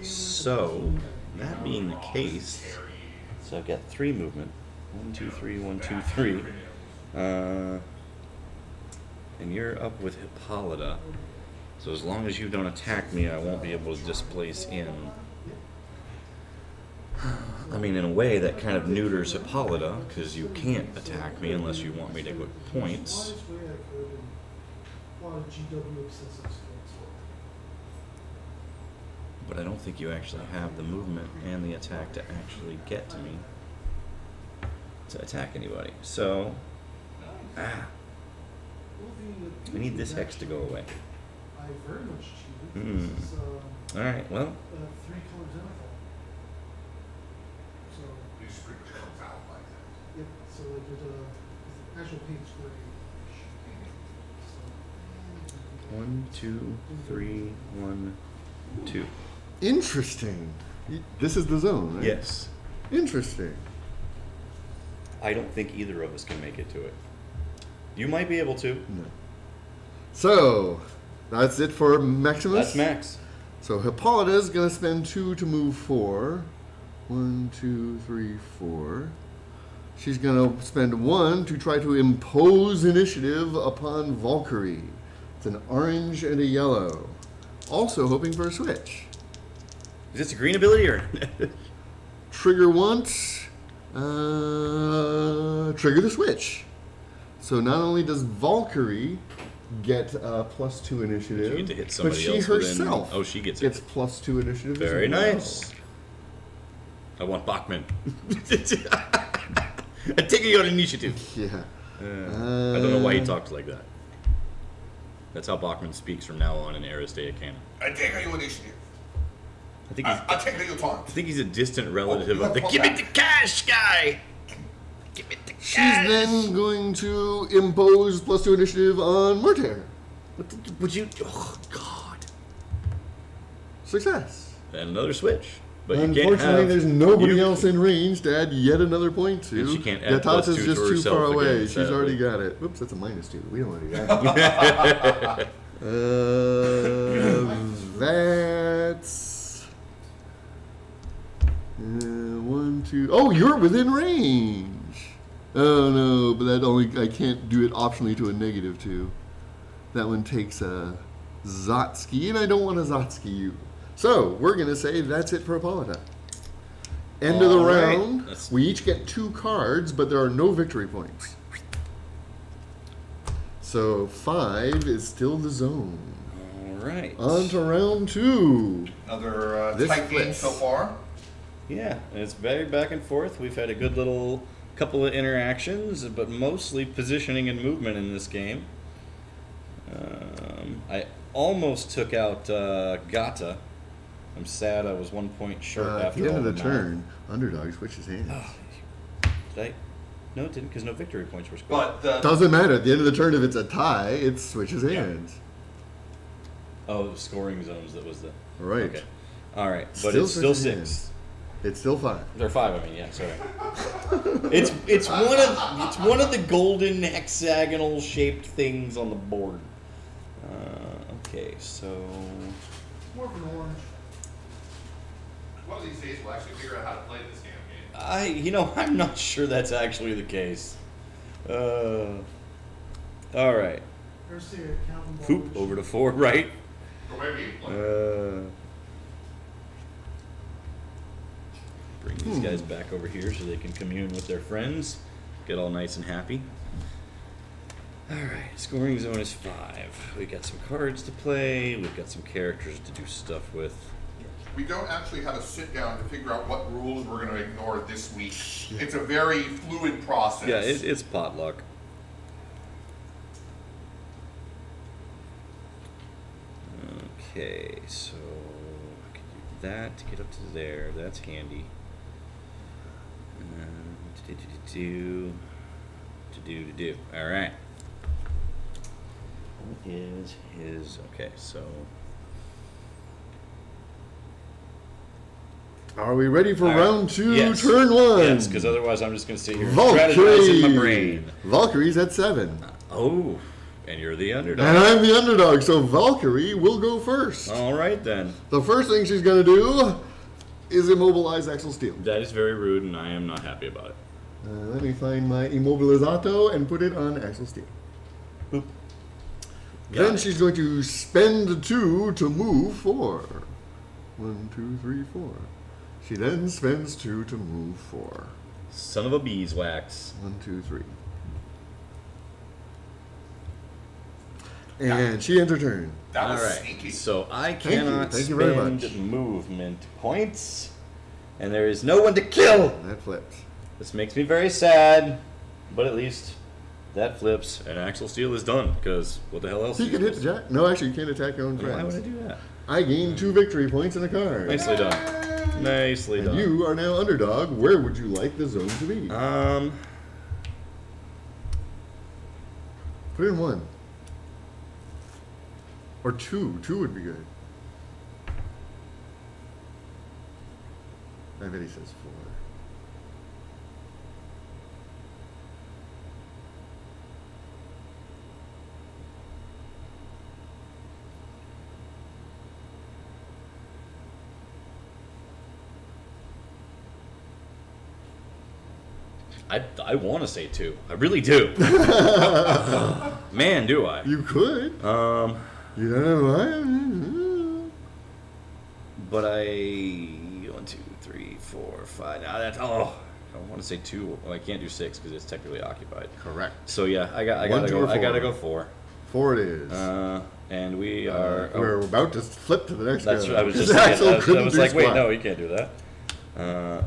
So that being the case, so I've got 3 movement. 1, 2, 3, 1, 2, 3. And you're up with Hippolyta. So as long as you don't attack me, I won't be able to displace in. I mean, in a way, that kind of neuters Hippolyta, because you can't attack me unless you want me to go points. But I don't think you actually have the movement and the attack to actually get to me to attack anybody. So, I need this hex to go away. Alright, well. Yep, so like there's a actual page for 1, 2, 3, 1, 2. Interesting. This is the zone, right? Yes. Interesting. I don't think either of us can make it to it. You might be able to. No. So, that's it for Maximus? That's Max. So Hippolyta is going to spend 2 to move 4. 1, 2, 3, 4. She's going to spend 1 to try to impose initiative upon Valkyrie. It's an orange and a yellow. Also hoping for a switch. Is this a green ability or? Trigger once. Trigger the switch. So not only does Valkyrie get +2 initiative, You get to hit but somebody she else herself oh, she gets +2 initiative. Very as well. nice. I want Bachman. I'm taking you on initiative. Yeah. I don't know why he talks like that. That's how Bachman speaks from now on in Aristeia canon. I take you initiative. I think he's, I take you taunt. I think he's a distant relative you of the have "Give me fun the cash" guy. Give me the She's cash. then going to impose +2 initiative on Mortar. What would you? Oh God! Success. And another switch. But you can't Unfortunately, have, there's nobody you- else in range to add yet another point to. And she can't add Yatata's +2 to just too herself far away. again, She's already got it. Oops, that's a -2. We don't want to do that. That's 1, 2. Oh, you're within range. Oh no, but that only I can't do it optionally to a -2. That one takes a Zotsky, and I don't want to Zotsky you. So we're gonna say that's it for Hippolyta. End of the All right. round. That's- We each get 2 cards, but there are no victory points. So 5 is still the zone. All right. On to round 2. Another This tight game flips. so far. Yeah, and it's very back and forth. We've had a good little couple of interactions, but mostly positioning and movement in this game. I almost took out Gata. I'm sad I was 1 point short At after the end all of the math. turn, underdog switches hands. Did I? No, it didn't, because no victory points were scored. But the Doesn't matter. At the end of the turn, if it's a tie, it switches hands. Oh, the scoring zones, that was the... Right. Okay. All right, but Still it's still switches 6. hands. It's still 5. Or 5, I mean, yeah, sorry. it's one of the golden hexagonal shaped things on the board. Okay, so more of an orange. one of these days we'll actually figure out how to play this damn game. I'm not sure that's actually the case. All right, Aristeia, counting ball. poop over to 4, right? Or maybe you play. Bring these guys back over here so they can commune with their friends, get all nice and happy. All right, scoring zone is 5. We got some cards to play. We've got some characters to do stuff with. We don't actually have a sit down to figure out what rules we're going to ignore this week. It's a very fluid process. Yeah, it's potluck. Okay, so I can do that to get up to there. That's handy. to do. All right. What is his? Okay, so. Are we ready for All right. round 2, Yes. turn 1? Yes, because otherwise I'm just going to sit here and strategize in my brain. Valkyrie's at 7. Oh, and you're the underdog. And I'm the underdog, so Valkyrie will go first. All right, then. The first thing she's going to do is immobilize Axel Steel. That is very rude, and I am not happy about it. Let me find my Immobilizato and put it on Axel Steel. Boop. Then Got it. she's going to spend 2 to move 4. 1, 2, 3, 4. She then spends 2 to move 4. Son of a beeswax. 1, 2, 3. And she ends her turn. That was All right. sneaky. So I you. cannot Thank you very spend much. movement points, and there is no one to kill. That flips. This makes me very sad, but at least that flips, and Axel Steel is done. Because what the hell else? He is can he hit the jack. No, actually, you can't attack your own supposed to- Why would I friends. do that? I gain 2 victory points and a card. Nicely done. Nicely And done. you are now underdog. Where would you like the zone to be? Put in 1. Or 2. 2 would be good. I bet he says 4. I want to say 2. I really do. Man, do I. You could. You don't know why. But 1, 2, 3, 4, 5. Now that's I want to say 2. Well, I can't do 6 because it's technically occupied. Correct. So yeah, I 1, gotta 2, go. or I gotta 4? go 4. 4 it is. And we are. We're about to flip to the next That's guy. I was just Axel saying, I couldn't was do like, wait, squat. no, you can't do that.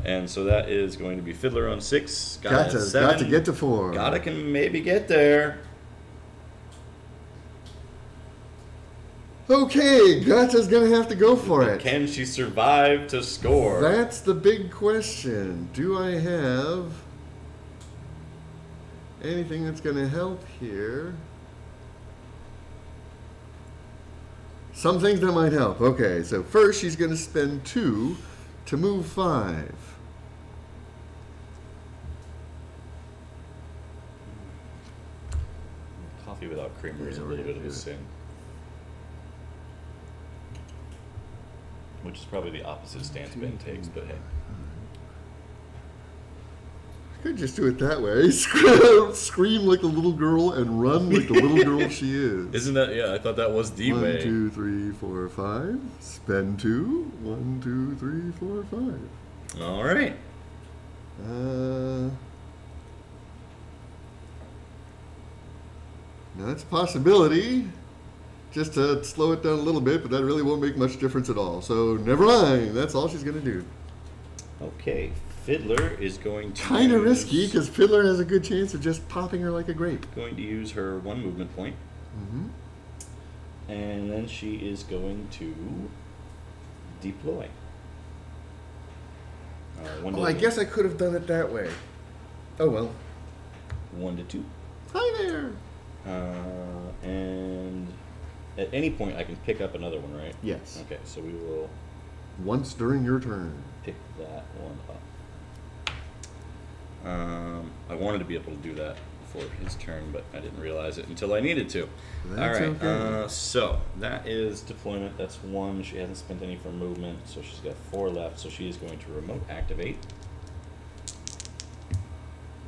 And so that is going to be Fiddler on 6. Got Gotcha. 7. Got to get to 4. Gotta can maybe get there. Okay, Gotcha's gonna have to go for it. Can she survive to score? That's the big question. Do I have anything that's gonna help here? Some things that might help. Okay, so first she's gonna spend 2 to move 5. Coffee without creamer is a Yeah, little we're bit of gonna a do it. sin. Which is probably the opposite stance Ben takes, but hey. Could just do it that way. Scream like a little girl and run like the little girl she is. Isn't that, yeah, I thought that was the 1, way. 2, 3, 4, 5. Spend 2. 1, 2, 3, 4, 5. All right. Now that's a possibility, just to slow it down a little bit, but that really won't make much difference at all. So never mind. That's all she's going to do. Okay, Fiddler is going to Kind of use- risky because Fiddler has a good chance of just popping her like a grape. Going to use her 1 movement point. And then she is going to deploy. 1 to Oh, I guess I could have done it that way. Oh well. 1 to 2. Hi there. And at any point I can pick up another one, right? Yes. Okay, so we will Once during your turn. pick that one up. I wanted to be able to do that before his turn, but I didn't realize it until I needed to. That's All right, okay. so that is deployment. That's 1. She hasn't spent any for movement, so she's got 4 left. So she is going to remote activate.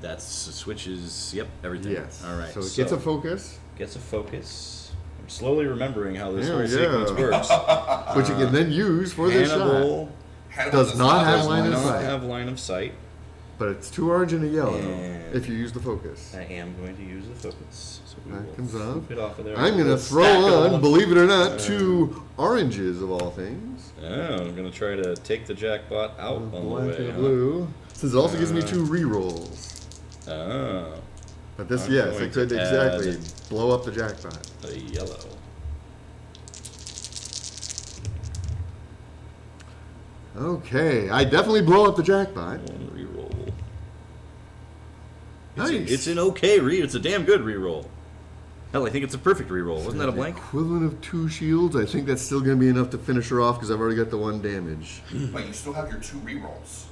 That's switches. Yep, everything. Yes. All right. So it gets a focus, Gets a focus. I'm slowly remembering how this There whole we go. sequence works. which you can then use for this shot. Hannibal Hannibal Does not have does line of not sight. have line of sight. But it's 2 orange and a yellow And- if you use the focus. I am going to use the focus. So we That will comes swoop up. it off of there. I'm going to Let's throw stack it on, all. believe it or not, 2 oranges of all things. Oh, I'm going to try to take the jackpot out on the Black way. and a huh? blue. Since it also gives me 2 rerolls. Oh, But this, I'm yes, going it could to exactly add- blow up the jackpot. a yellow. Okay, I definitely blow up the jackpot. 1 reroll. Nice. It's an okay read. It's a damn good reroll. Hell, I think it's a perfect reroll. Wasn't that a blank? Equivalent of 2 shields. I think that's still going to be enough to finish her off because I've already got the 1 damage. But you still have your 2 rerolls.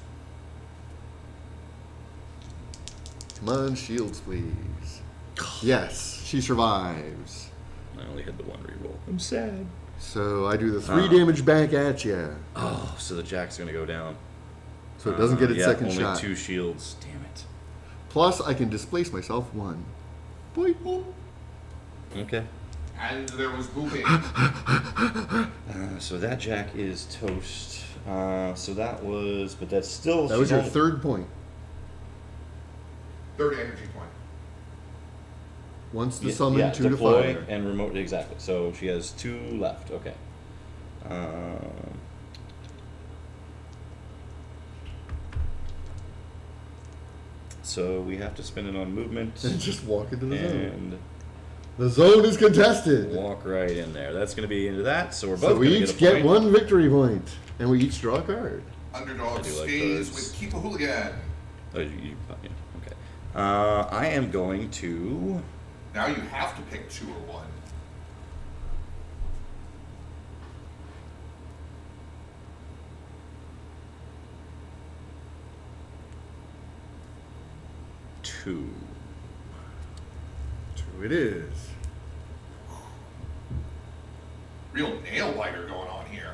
Come on, shields, please. Yes, she survives. I only had the 1 reroll. I'm sad. So I do the 3 damage back at you. Oh, so the jack's gonna go down. So it doesn't get its second only shot. 2 shields. Damn it. Plus, I can displace myself 1. Boing, boing. Okay. And there was booping. So that jack is toast. So that was, but that's still. That was your 3rd point. 3rd energy point. Once to summon, 2 to deploy fire. and remote, exactly. So she has 2 left. Okay. So we have to spend it on movement And just walk into the zone. and The zone is contested. walk right in there. That's going to be into that. So we're both So we gonna each get a get point. 1 victory point, and we each draw a card. Underdog I do like stays those. with Kipahuligan. Oh, yeah, okay. I am going to. Now you have to pick 2 or 1. Two it is. Real nail biter going on here.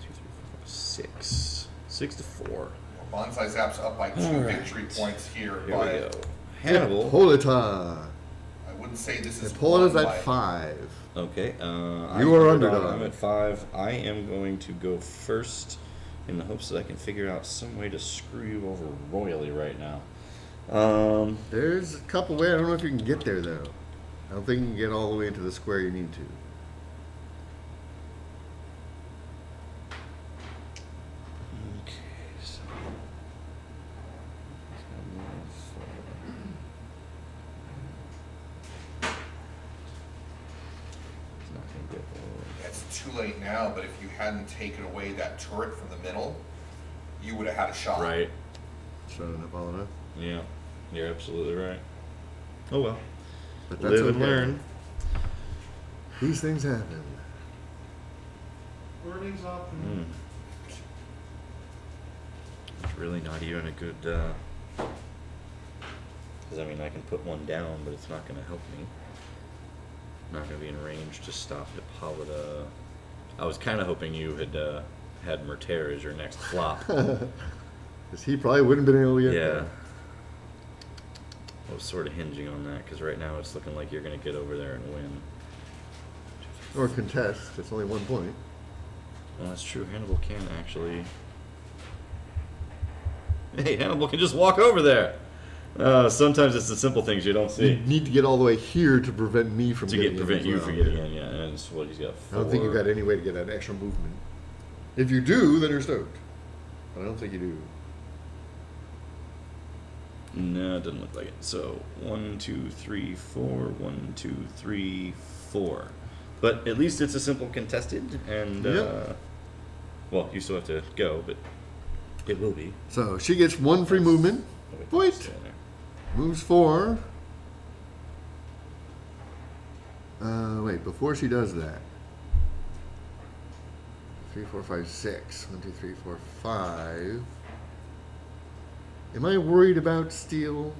2, 3, 4, 5, 6. 6 to 4. Well, BanzaiZAP's up by 2 victory points here, Here we but go. Hannibal. Hippolyta. I wouldn't say this is Hippolyta's won at by- 5. Okay. You are underdog. I'm at 5. I am going to go first in the hopes that I can figure out some way to screw you over royally right now. There's a couple ways. I don't know if you can get there, though. I don't think you can get all the way into the square you need to. Okay, so. It's not gonna get It's too late now, but if you hadn't taken away that turret from the middle, you would have had a shot. right. Showing up all enough. Yeah, you're absolutely right. Oh well. But that's Live and okay. learn. These things happen. Learning's optional. It's really not even a good. Because I mean, I can put 1 down, but it's not going to help me. I'm not going to be in range to stop Hippolyta. I was kind of hoping you had Merter as your next flop. Because he probably wouldn't have been able to get Yeah. there. I was sort of hinging on that because right now it's looking like you're going to get over there and win. Or contest. It's only 1 point. Well, that's true. Hannibal can actually. Hey, Hannibal can just walk over there. Sometimes it's the simple things you don't You see. need to get all the way here to prevent me from To getting in prevent as you well. from getting in, yeah. And it's what he's got. I don't think you've got any way to get that extra movement. If you do, then you're stoked. But I don't think you do. No, it doesn't look like it. So 1, 2, 3, 4. 1, 2, 3, 4. But at least it's a simple contested, and Yep. well, you still have to go, but it will be. So she gets 1 free movement. Oh, wait, Wait. stay in there. Moves 4. Wait, before she does that. 3, 4, 5, 6. 1, 2, 3, 4, 5. Am I worried about steel?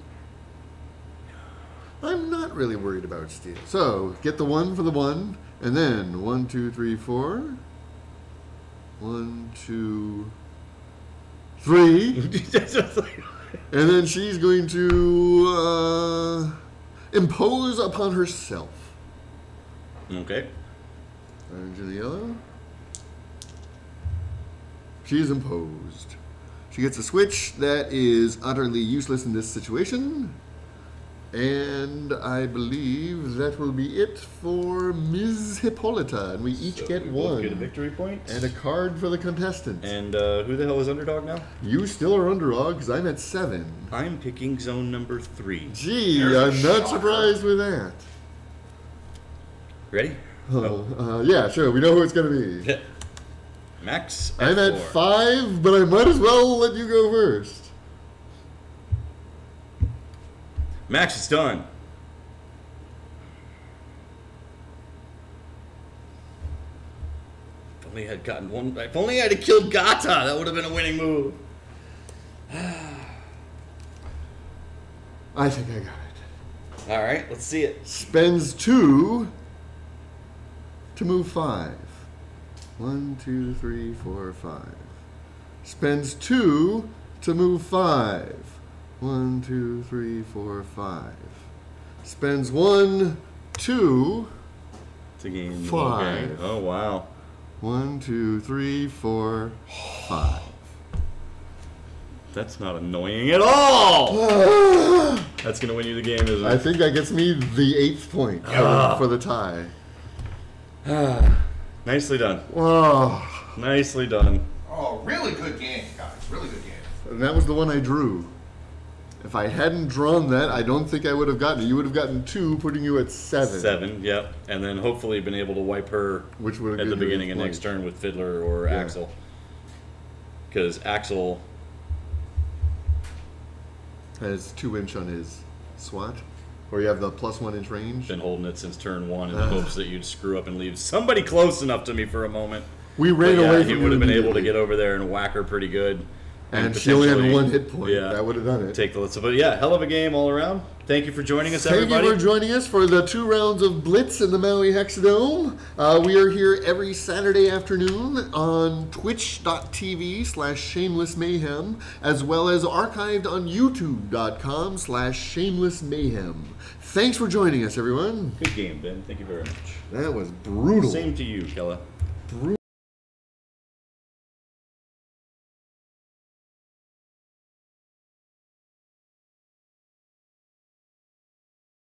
I'm not really worried about steel. So, get the 1 for the 1, and then 1, 2, 3, 4. 1, 2, 3. And then she's going to impose upon herself. Okay. Orange and the yellow. She is imposed. She gets a switch that is utterly useless in this situation. And I believe that will be it for Ms. Hippolyta. And we each So get we both 1. get a victory point. And a card for the contestant. And who the hell is underdog now? You still are underdog because I'm at 7. I'm picking zone number 3. Gee, There's a I'm not shocker. surprised with that. Ready? Yeah, sure. We know who it's going to be. Max. I'm at 4. 5, but I might as well let you go first. Max is done. If only I had gotten one. If only I had killed Gata, that would have been a winning move. I think I got it. All right, let's see it. Spends 2 to move 5. 1, 2, 3, 4, 5. Spends 2 to move 5. 1, 2, 3, 4, 5. Spends 1, 2 to gain 5. Okay. Oh wow. 1, 2, 3, 4, 5. That's not annoying at all. That's gonna win you the game, isn't it? I think that gets me the 8th point for the tie. Nicely done. Oh, Nicely done. Oh, really good game, guys. Really good game. and that was the one I drew. If I hadn't drawn that, I don't think I would have gotten it. You would have gotten 2, putting you at 7. 7, yep. And then hopefully been able to wipe her Which would have at the given you beginning of eighth next point. turn with Fiddler or Yeah. Axel. Because Axel Has 2-inch on his SWAT. Or you have the +1 inch range. been holding it since turn 1 in the hopes that you'd screw up and leave somebody close enough to me for a moment. We ran But yeah, away he from would you have been able to immediately. get over there and whack her pretty good. And she only had potentially- 1 hit point. Yeah. That would have done it. Take the list. But yeah, hell of a game all around. Thank you for joining us, Thank everybody. you for joining us for the 2 rounds of Blitz in the Maui Hexadome. We are here every Saturday afternoon on twitch.tv/shamelessmayhem, as well as archived on youtube.com/shamelessmayhem. Thanks for joining us, everyone. Good game, Ben. Thank you very much. That was brutal. Same to you, Kella. Brutal.